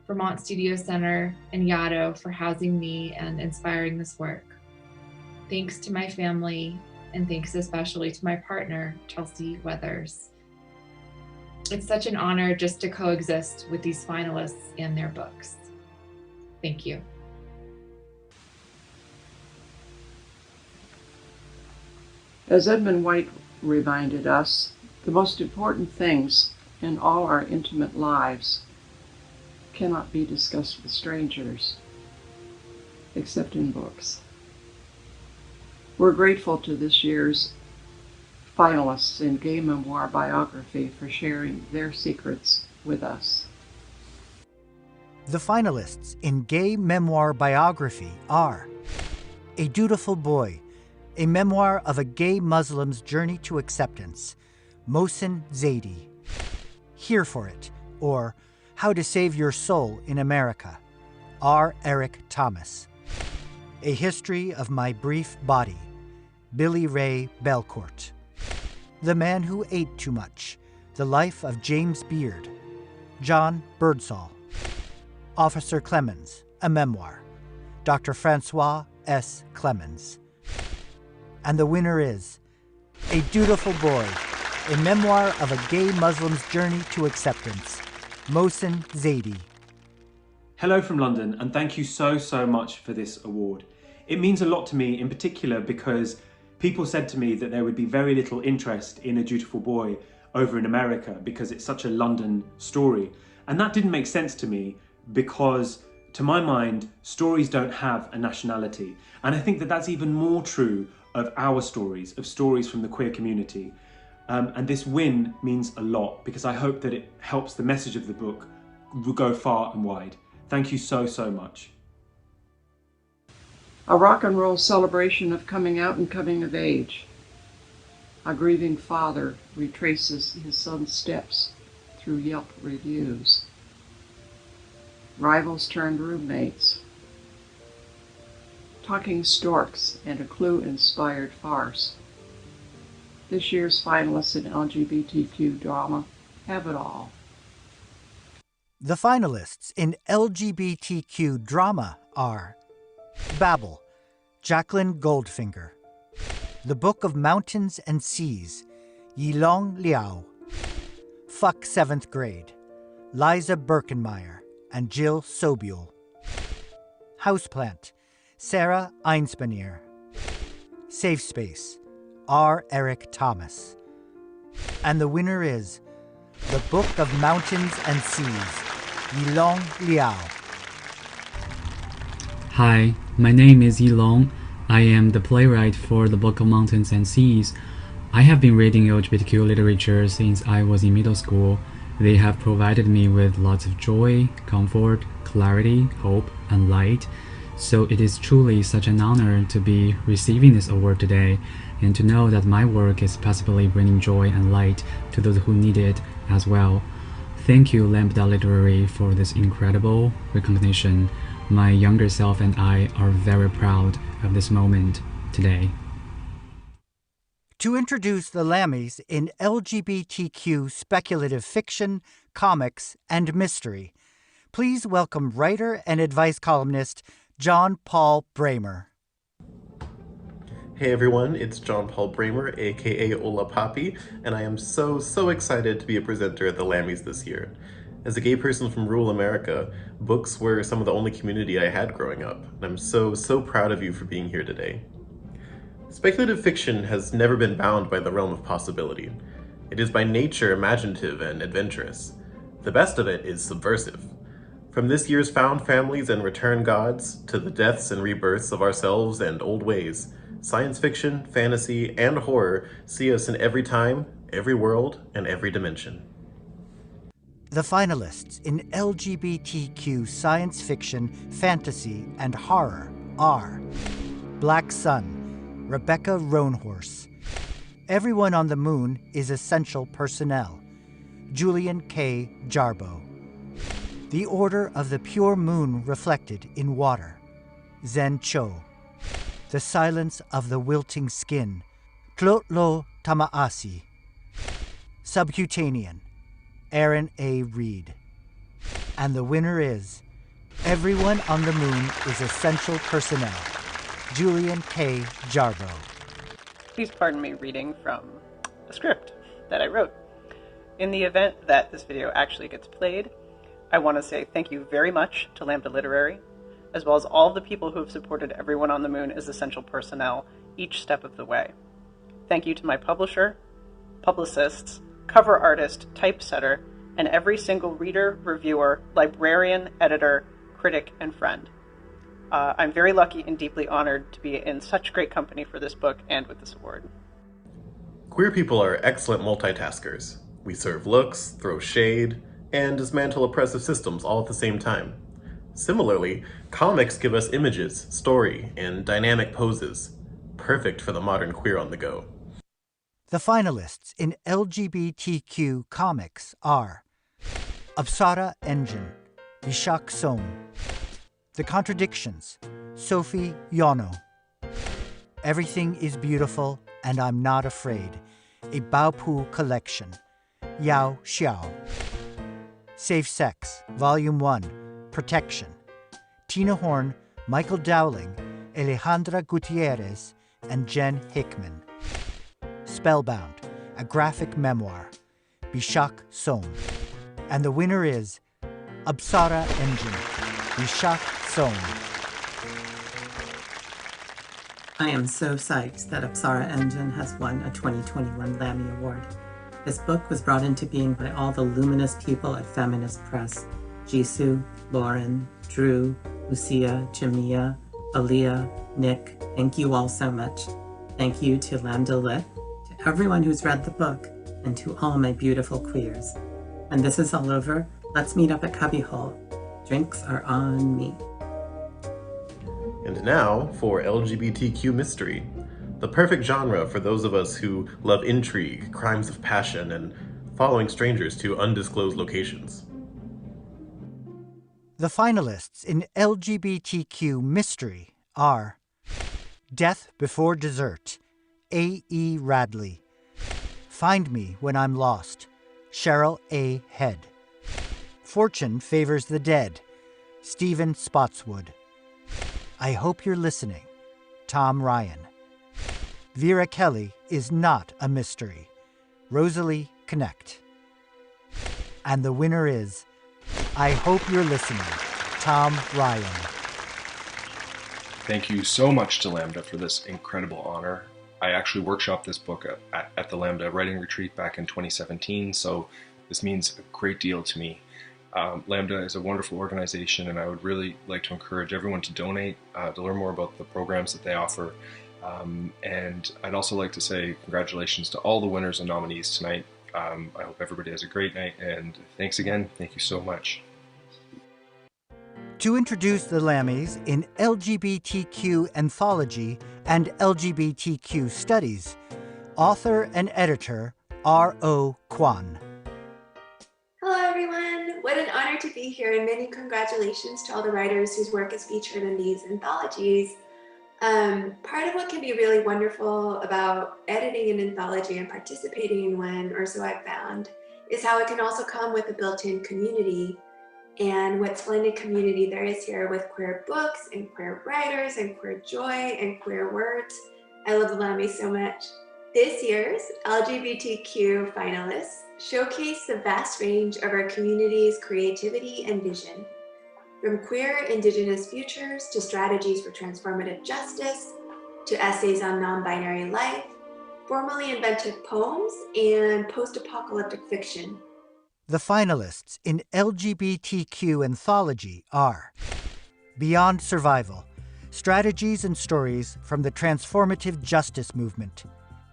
Vermont Studio Center, and Yaddo for housing me and inspiring this work. Thanks to my family, and thanks especially to my partner, Chelsea Weathers. It's such an honor just to coexist with these finalists and their books. Thank you. As Edmund White reminded us, the most important things in all our intimate lives cannot be discussed with strangers, except in books. We're grateful to this year's finalists in Gay Memoir Biography for sharing their secrets with us. The finalists in Gay Memoir Biography are A Dutiful Boy, a memoir of a gay Muslim's journey to acceptance, Mohsen Zaidi. Here for It, or How to Save Your Soul in America, R. Eric Thomas. A History of My Brief Body, Billy Ray Belcourt. The Man Who Ate Too Much, The Life of James Beard, John Birdsall. Officer Clemens, a memoir, Dr. Francois S. Clemens. And the winner is A Dutiful Boy, a memoir of a gay Muslim's journey to acceptance, Mohsen Zaidi. Hello from London, and thank you so much for this award. It means a lot to me in particular because people said to me that there would be very little interest in A Dutiful Boy over in America because it's such a London story. And that didn't make sense to me because, to my mind, stories don't have a nationality. And I think that that's even more true of our stories, of stories from the queer community. And this win means a lot because I hope that it helps the message of the book go far and wide. Thank you so much. A rock and roll celebration of coming out and coming of age. A grieving father retraces his son's steps through Yelp reviews. Rivals turned roommates. Talking storks and a Clue-inspired farce. This year's finalists in LGBTQ drama have it all. The finalists in LGBTQ drama are Babel, Jacqueline Goldfinger. The Book of Mountains and Seas, Yilong Liao. Fuck 7th Grade, Liza Birkenmeyer and Jill Sobiel. Houseplant, Sarah Einspanier. Safe Space, R. Eric Thomas. And the winner is The Book of Mountains and Seas, Yilong Liao. Hi, my name is Yilong. I am the playwright for The Book of Mountains and Seas. I have been reading LGBTQ literature since I was in middle school. They have provided me with lots of joy, comfort, clarity, hope, and light. So it is truly such an honor to be receiving this award today and to know that my work is possibly bringing joy and light to those who need it as well. Thank you, Lambda Literary, for this incredible recognition. My younger self and I are very proud of this moment today. To introduce the Lammys in LGBTQ speculative fiction, comics, and mystery, please welcome writer and advice columnist John Paul Brammer. Hey everyone, it's John Paul Brammer, aka Ola Papi, and I am so excited to be a presenter at the Lammys this year. As a gay person from rural America, books were some of the only community I had growing up, and I'm so proud of you for being here today. Speculative fiction has never been bound by the realm of possibility. It is by nature imaginative and adventurous. The best of it is subversive. From this year's Found Families and Return Gods, to the deaths and rebirths of ourselves and old ways, science fiction, fantasy, and horror see us in every time, every world, and every dimension. The finalists in LGBTQ science fiction, fantasy, and horror are Black Sun, Rebecca Roanhorse. Everyone on the Moon is Essential Personnel, Julian K. Jarbo. The Order of the Pure Moon Reflected in Water, Zen Cho. The Silence of the Wilting Skin, Tlotlo Tamaasi. Subcutanean, Aaron A. Reed. And the winner is Everyone on the Moon is Essential Personnel, Julian K. Jarbo. Please pardon me reading from a script that I wrote. In the event that this video actually gets played, I want to say thank you very much to Lambda Literary, as well as all the people who have supported Everyone on the Moon as Essential Personnel each step of the way. Thank you to my publisher, publicists, cover artist, typesetter, and every single reader, reviewer, librarian, editor, critic, and friend. I'm very lucky and deeply honored to be in such great company for this book and with this award. Queer people are excellent multitaskers. We serve looks, throw shade, and dismantle oppressive systems all at the same time. Similarly, comics give us images, story, and dynamic poses, perfect for the modern queer on the go. The finalists in LGBTQ comics are Apsara Engine, Vishak Som. The Contradictions, Sophie Yono. Everything is Beautiful and I'm Not Afraid, a Baopu collection, Yao Xiao. Safe Sex, Volume 1, Protection. Tina Horn, Michael Dowling, Alejandra Gutierrez, and Jen Hickman. Spellbound, a graphic memoir, Bishak Som. And the winner is Apsara Engine, Bishak Som. I am so psyched that Apsara Engine has won a 2021 Lammy Award. This book was brought into being by all the luminous people at Feminist Press: Jisoo, Lauren, Drew, Lucia, Jamia, Aaliyah, Nick. Thank you all so much. Thank you to Lambda Lit, to everyone who's read the book, and to all my beautiful queers. When this is all over, let's meet up at Cubbyhole. Drinks are on me. And now for LGBTQ mystery, the perfect genre for those of us who love intrigue, crimes of passion, and following strangers to undisclosed locations. The finalists in LGBTQ mystery are Death Before Dessert, A.E. Radley. Find Me When I'm Lost, Cheryl A. Head. Fortune Favors the Dead, Stephen Spotswood. I Hope You're Listening, Tom Ryan. Vera Kelly Is Not a Mystery, Rosalie Connect. And the winner is I Hope You're Listening, Tom Ryan. Thank you so much to Lambda for this incredible honor. I actually workshopped this book at the Lambda Writing Retreat back in 2017, so this means a great deal to me. Lambda is a wonderful organization, and I would really like to encourage everyone to donate to learn more about the programs that they offer. And I'd also like to say congratulations to all the winners and nominees tonight. I hope everybody has a great night, and thanks again. Thank you so much. To introduce the Lammys in LGBTQ anthology and LGBTQ studies, author and editor R.O. Kwon. Hello everyone! What an honor to be here, and many congratulations to all the writers whose work is featured in these anthologies. Part of what can be really wonderful about editing an anthology and participating in one, or so I've found, is how it can also come with a built-in community. And what splendid community there is here with queer books and queer writers and queer joy and queer words. I love the Lammys so much. This year's LGBTQ finalists showcase the vast range of our community's creativity and vision. From queer Indigenous futures to strategies for transformative justice, to essays on non-binary life, formally inventive poems, and post-apocalyptic fiction. The finalists in LGBTQ anthology are Beyond Survival, Strategies and Stories from the Transformative Justice Movement,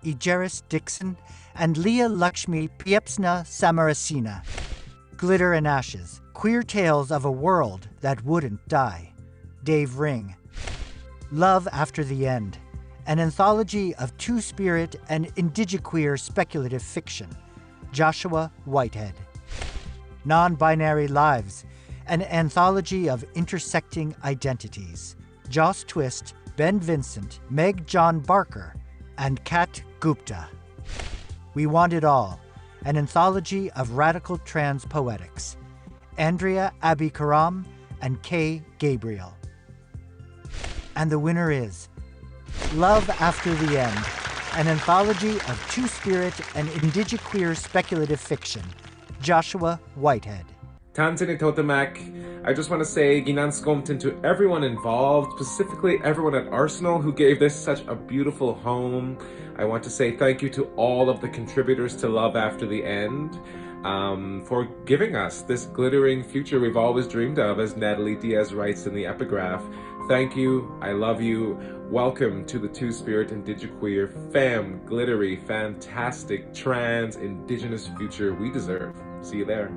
Ijeris Dixon and Leah Lakshmi Piepsna Samarasina. Glitter and Ashes, Queer Tales of a World That Wouldn't Die, Dave Ring. Love After the End, an anthology of two-spirit and indigiqueer speculative fiction, Joshua Whitehead. Non-Binary Lives, an anthology of intersecting identities, Joss Twist, Ben Vincent, Meg John Barker, and Kat Gupta. We Want It All, an anthology of radical trans poetics, Andrea Abi Karam and Kay Gabriel. And the winner is Love After the End, an anthology of two-spirit and indigiqueer speculative fiction, Joshua Whitehead. Tanzini Totemak, I just want to say Ginanskomten to everyone involved, specifically everyone at Arsenal who gave this such a beautiful home. I want to say thank you to all of the contributors to Love After the End for giving us this glittering future we've always dreamed of, as Natalie Diaz writes in the epigraph. Thank you, I love you. Welcome to the two-spirit indigiqueer, femme, glittery, fantastic, trans, indigenous future we deserve. See you there.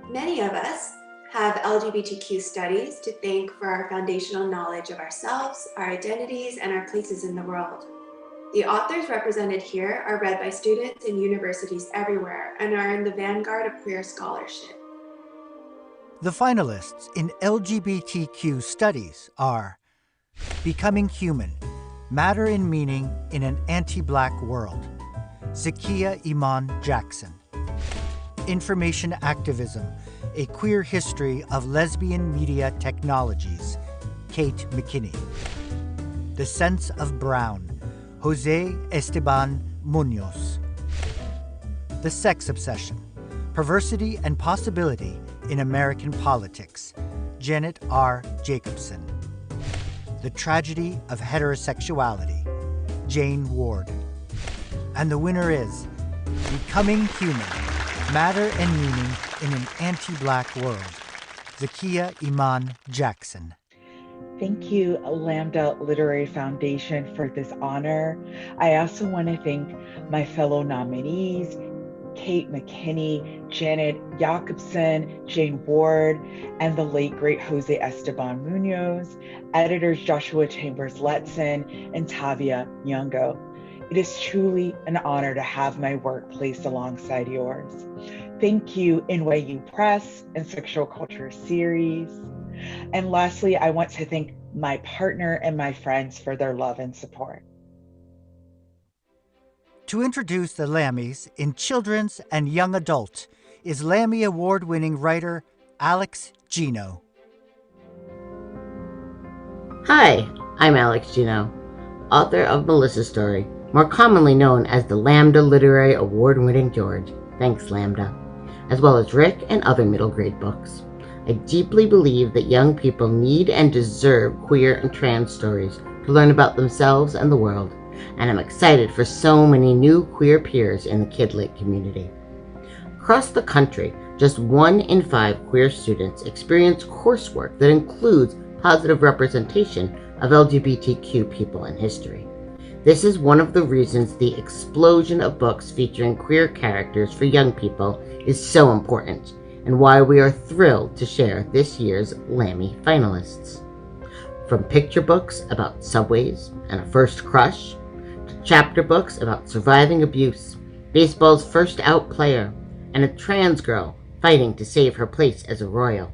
Many of us have LGBTQ studies to thank for our foundational knowledge of ourselves, our identities, and our places in the world. The authors represented here are read by students in universities everywhere and are in the vanguard of queer scholarship. The finalists in LGBTQ studies are Becoming Human, Matter and Meaning in an Anti-Black World, Zakiya Iman Jackson. Information Activism, A Queer History of Lesbian Media Technologies, Kate McKinney. The Sense of Brown, Jose Esteban Munoz. The Sex Obsession, Perversity and Possibility in American Politics, Janet R. Jacobson. The Tragedy of Heterosexuality, Jane Ward. And the winner is Becoming Human, Matter and Meaning in an Anti-Black World, Zakiya Iman Jackson. Thank you, Lambda Literary Foundation, for this honor. I also want to thank my fellow nominees, Kate McKinney, Janet Jacobson, Jane Ward, and the late great Jose Esteban Munoz, editors Joshua Chambers-Letson and Tavia Nyong'o. It is truly an honor to have my work placed alongside yours. Thank you, NYU Press and Sexual Culture Series. And lastly, I want to thank my partner and my friends for their love and support. To introduce the Lammys in children's and young adult is Lammy Award-winning writer Alex Gino. Hi, I'm Alex Gino, author of Melissa's Story, more commonly known as the Lambda Literary Award-winning George, thanks Lambda, as well as Rick and other middle grade books. I deeply believe that young people need and deserve queer and trans stories to learn about themselves and the world, and I'm excited for so many new queer peers in the kid-lit community. Across the country, just 1 in 5 queer students experience coursework that includes positive representation of LGBTQ people in history. This is one of the reasons the explosion of books featuring queer characters for young people is so important, and why we are thrilled to share this year's Lammy finalists. From picture books about subways and a first crush, to chapter books about surviving abuse, baseball's first out player, and a trans girl fighting to save her place as a royal.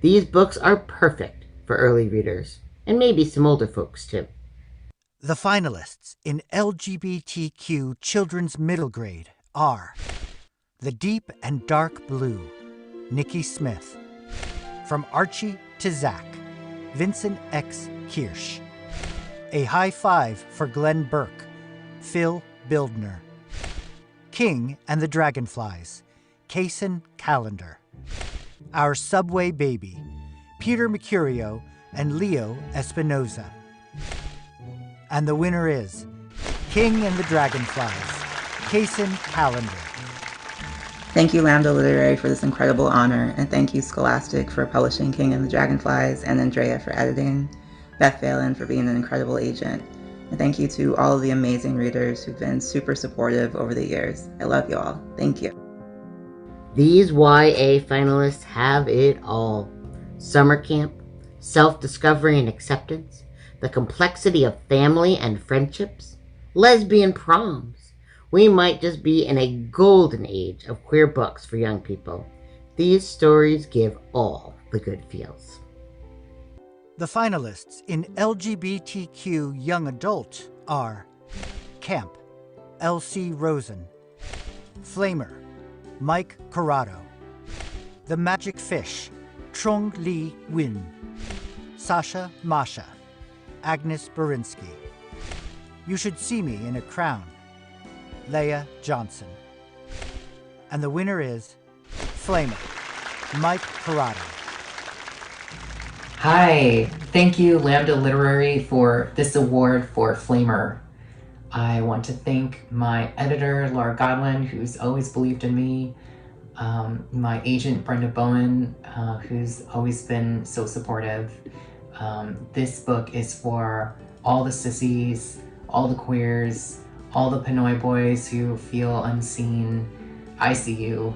These books are perfect for early readers, and maybe some older folks too. The finalists in LGBTQ children's middle grade are The Deep and Dark Blue, Nikki Smith. From Archie to Zach, Vincent X. Kirsch. A High Five for Glenn Burke, Phil Bildner. King and the Dragonflies, Kaysen Callender. Our Subway Baby, Peter Mercurio and Leo Espinoza. And the winner is King and the Dragonflies, Kaysen Callender. Thank you, Lambda Literary, for this incredible honor, and thank you, Scholastic, for publishing King and the Dragonflies, and Andrea for editing, Beth Phelan for being an incredible agent, and thank you to all of the amazing readers who've been super supportive over the years. I love you all. Thank you. These YA finalists have it all. Summer camp, self-discovery and acceptance, the complexity of family and friendships, lesbian proms. We might just be in a golden age of queer books for young people. These stories give all the good feels. The finalists in LGBTQ Young Adult are Camp, L.C. Rosen, Flamer, Mike Corrado, The Magic Fish, Trong Lee Win, Sasha Masha, Agnes Berinsky, You Should See Me in a Crown, Leah Johnson. And the winner is Flamer, Mike Corrado. Hi, thank you Lambda Literary for this award for Flamer. I want to thank my editor, Laura Godwin, who's always believed in me, my agent, Brenda Bowen, who's always been so supportive. This book is for all the sissies, all the queers, all the Pinoy boys who feel unseen. I see you.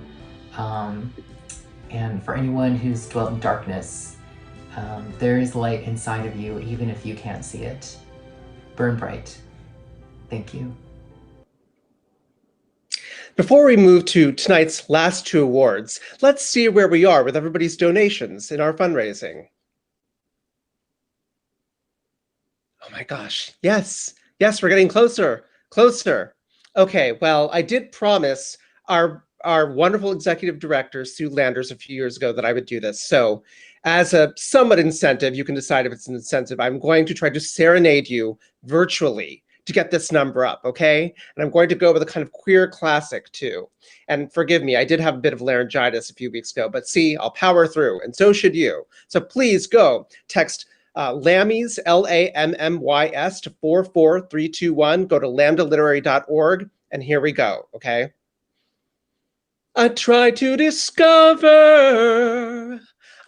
And for anyone who's dwelt in darkness, there is light inside of you, even if you can't see it. Burn bright. Thank you. Before we move to tonight's last two awards, let's see where we are with everybody's donations in our fundraising. Oh my gosh, yes, we're getting closer. Okay, well, I did promise our wonderful executive director, Sue Landers, a few years ago that I would do this. So as a somewhat incentive, you can decide if it's an incentive, I'm going to try to serenade you virtually to get this number up, okay? And I'm going to go with a kind of queer classic too. And forgive me, I did have a bit of laryngitis a few weeks ago, but see, I'll power through, and so should you. So please go text Lammys, Lammys to 44321. Go to lambdaliterary.org, and here we go, okay? I try to discover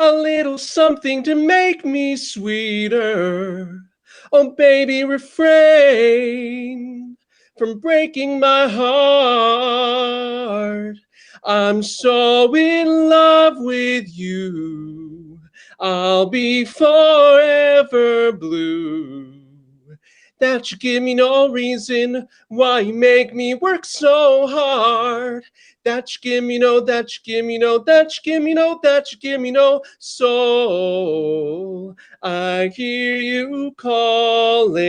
a little something to make me sweeter. Oh, baby, refrain from breaking my heart. I'm so in love with you. I'll be forever blue. That you give me no reason why you make me work so hard. That you give me no, that you give me no, that you give me no, that you give me no soul. I hear you calling.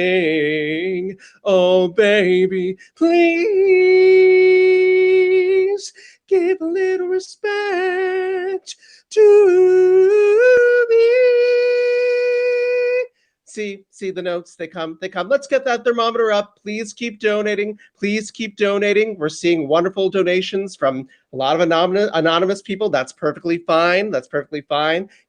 Oh, baby, please give a little respect to me. See the notes, they come. Let's get that thermometer up. Please keep donating. We're seeing wonderful donations from a lot of anonymous people. That's perfectly fine.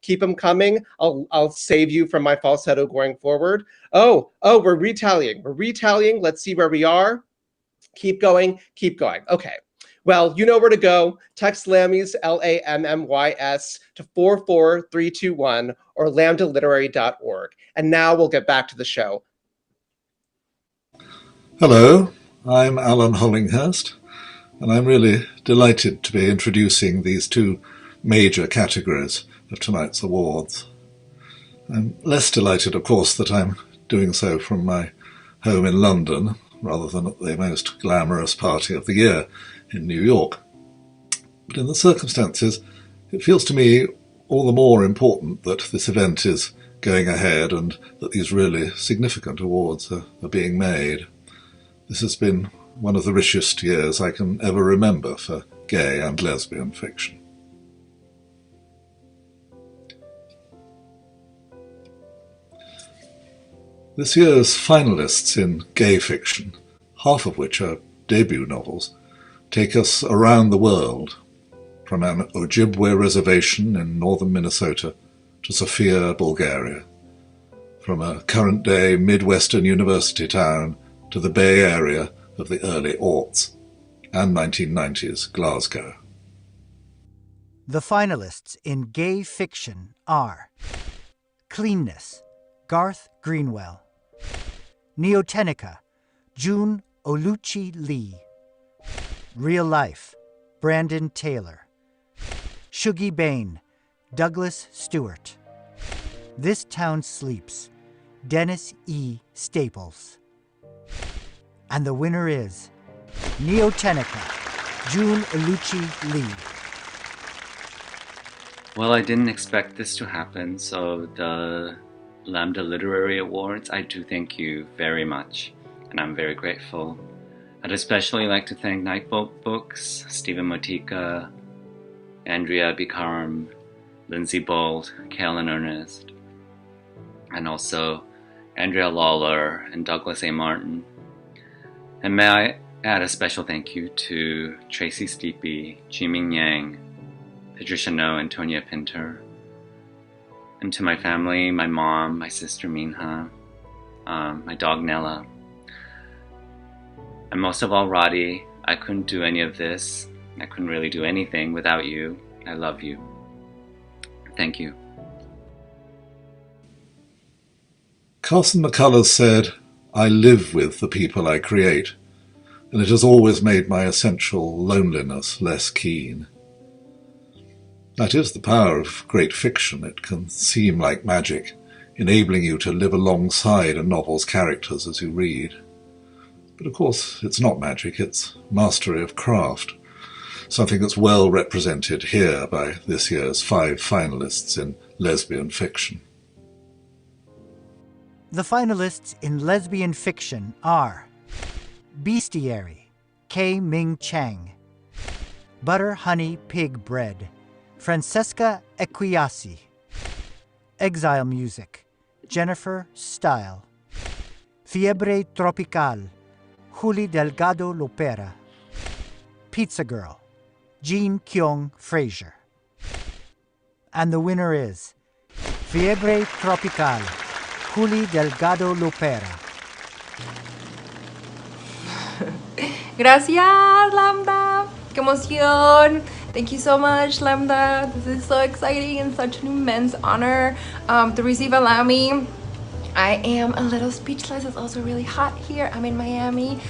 Keep them coming. I'll save you from my falsetto going forward. Oh, we're retallying. Let's see where we are. Keep going. Okay. Well, you know where to go. Text Lammys, Lammys, to 44321 or lambdaliterary.org. And now we'll get back to the show. Hello, I'm Alan Hollinghurst, and I'm really delighted to be introducing these two major categories of tonight's awards. I'm less delighted, of course, that I'm doing so from my home in London, rather than at the most glamorous party of the year in New York. But in the circumstances, it feels to me all the more important that this event is going ahead and that these really significant awards are being made. This has been one of the richest years I can ever remember for gay and lesbian fiction. This year's finalists in gay fiction, half of which are debut novels, take us around the world, from an Ojibwe reservation in northern Minnesota to Sofia, Bulgaria, from a current-day Midwestern university town to the Bay Area of the early aughts and 1990s Glasgow. The finalists in gay fiction are Cleanness, Garth Greenwell, Neotenica, June Oluchi Lee, Real Life, Brandon Taylor, Shuggie Bain, Douglas Stewart. This Town Sleeps, Dennis E. Staples. And the winner is Neotenica, June Uluchi Lee. Well, I didn't expect this to happen, so the Lambda Literary Awards, I do thank you very much, and I'm very grateful. I'd especially like to thank Nightboat Books, Stephen Motika, Andrea Bicarm, Lindsay Bolt, Kalen Ernest, and also Andrea Lawler and Douglas A. Martin. And may I add a special thank you to Tracy Steepy, Jiming Yang, Patricia No, and Tonya Pinter, and to my family, my mom, my sister Minha, my dog Nella, and most of all Roddy. I couldn't do any of this. I couldn't really do anything without you. I love you. Thank you. Carson McCullers said, "I live with the people I create, and it has always made my essential loneliness less keen." That is the power of great fiction. It can seem like magic, enabling you to live alongside a novel's characters as you read. But of course, it's not magic, it's mastery of craft, something that's well represented here by this year's 5 finalists in lesbian fiction. The finalists in lesbian fiction are Bestiary, K. Ming Chang, Butter Honey Pig Bread, Francesca Equiasi, Exile Music, Jennifer Style, Fiebre Tropical, Juli Delgado Lopera, Pizza Girl, Jean Kyung Fraser. And the winner is Fiebre Tropical, Juli Delgado Lopera. Gracias, Lambda. ¡Qué emoción! Thank you so much, Lambda. This is so exciting and such an immense honor to receive a Lammy. I am a little speechless. It's also really hot here. I'm in Miami.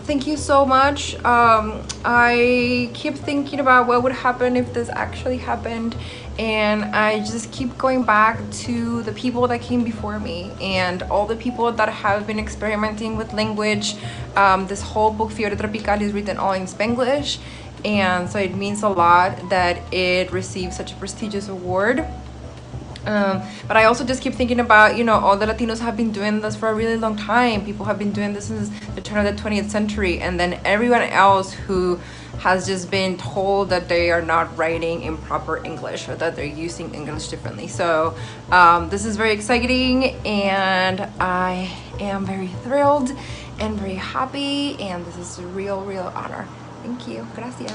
Thank you so much. I keep thinking about what would happen if this actually happened, and I just keep going back to the people that came before me and all the people that have been experimenting with language. This whole book, Fiebre Tropical, is written all in Spanglish, and so it means a lot that it received such a prestigious award. But I also just keep thinking about, you know, all the Latinos have been doing this for a really long time. People have been doing this since the turn of the 20th century, and then everyone else who has just been told that they are not writing in proper English or that they're using English differently. So this is very exciting, and I am very thrilled and very happy, and this is a real honor. Thank you. Gracias.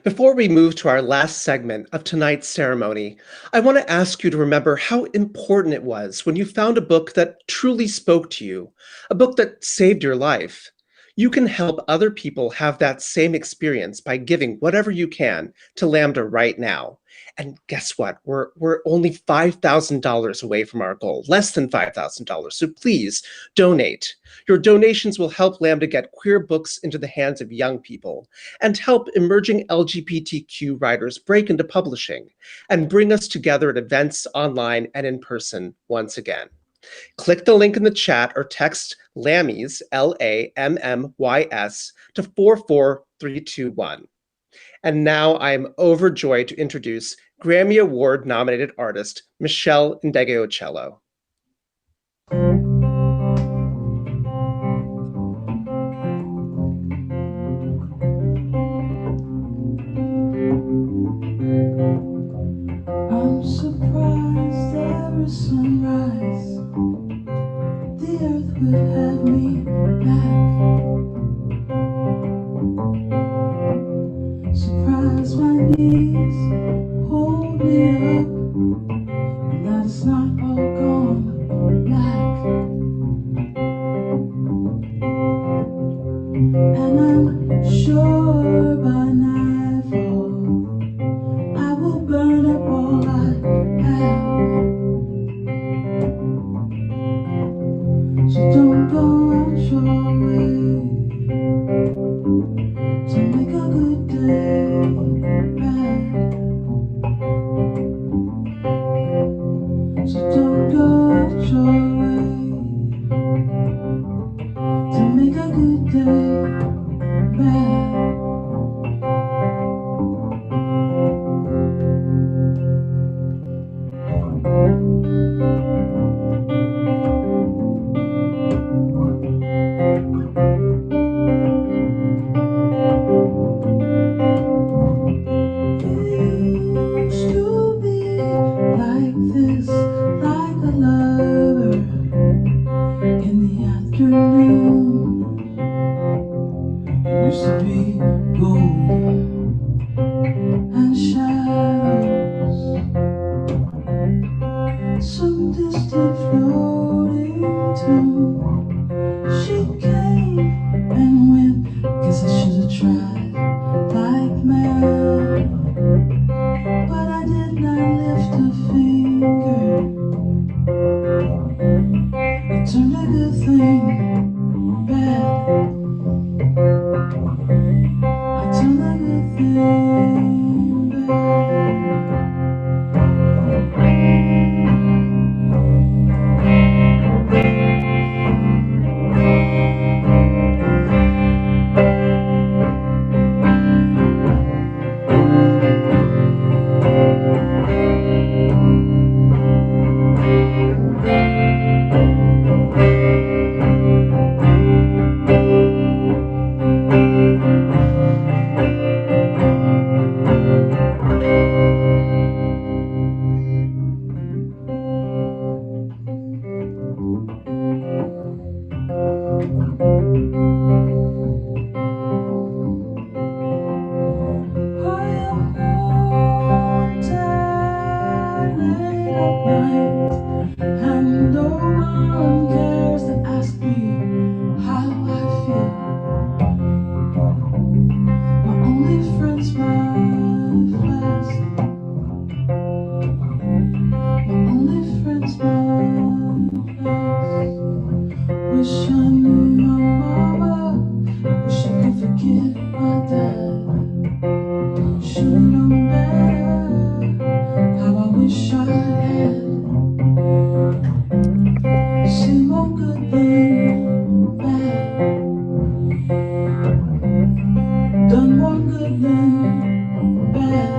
Before we move to our last segment of tonight's ceremony, I want to ask you to remember how important it was when you found a book that truly spoke to you, a book that saved your life. You can help other people have that same experience by giving whatever you can to Lambda right now. And guess what? We're only $5,000 away from our goal, less than $5,000. So please donate. Your donations will help Lambda get queer books into the hands of young people and help emerging LGBTQ writers break into publishing and bring us together at events online and in person once again. Click the link in the chat or text Lammys, Lammys, to 44321. And now I am overjoyed to introduce Grammy Award nominated artist Meshell Ndegeocello. I'm surprised every sunrise the earth would have me back. Surprised my knees hold me up, and that it's not all gone black. And I'm sure by nightfall I will burn up all I have. So don't go out your way to make a good day. tried like mad, but I did not lift a finger. I turned a good thing bad. I turned a good thing bad. And no one cares to ask me how I feel. My only friend's my flask. My only friend's my flask. Wish I knew my mama. Wish I could forget my dad. Should've known better. How I wish I had. Same old good thing, bad. Done more good than bad.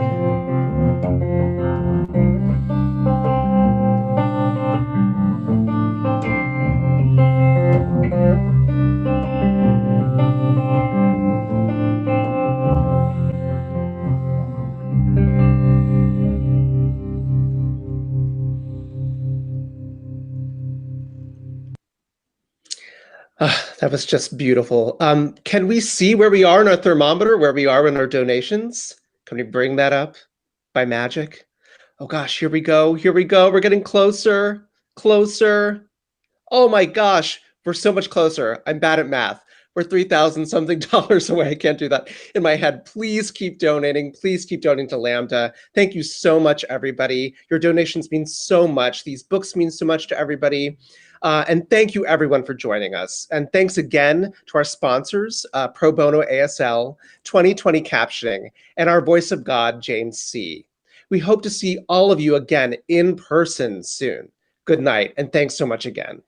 That was just beautiful. Can we see where we are in our thermometer, where we are in our donations? Can we bring that up by magic? Oh gosh, here we go. Here we go. We're getting closer, closer. Oh my gosh, we're so much closer. I'm bad at math. We're $3,000 something away. I can't do that in my head. Please keep donating. Please keep donating to Lambda. Thank you so much, everybody. Your donations mean so much. These books mean so much to everybody. And thank you, everyone, for joining us. And thanks again to our sponsors, Pro Bono ASL, 2020 Captioning, and our Voice of God, James C. We hope to see all of you again in person soon. Good night, and thanks so much again.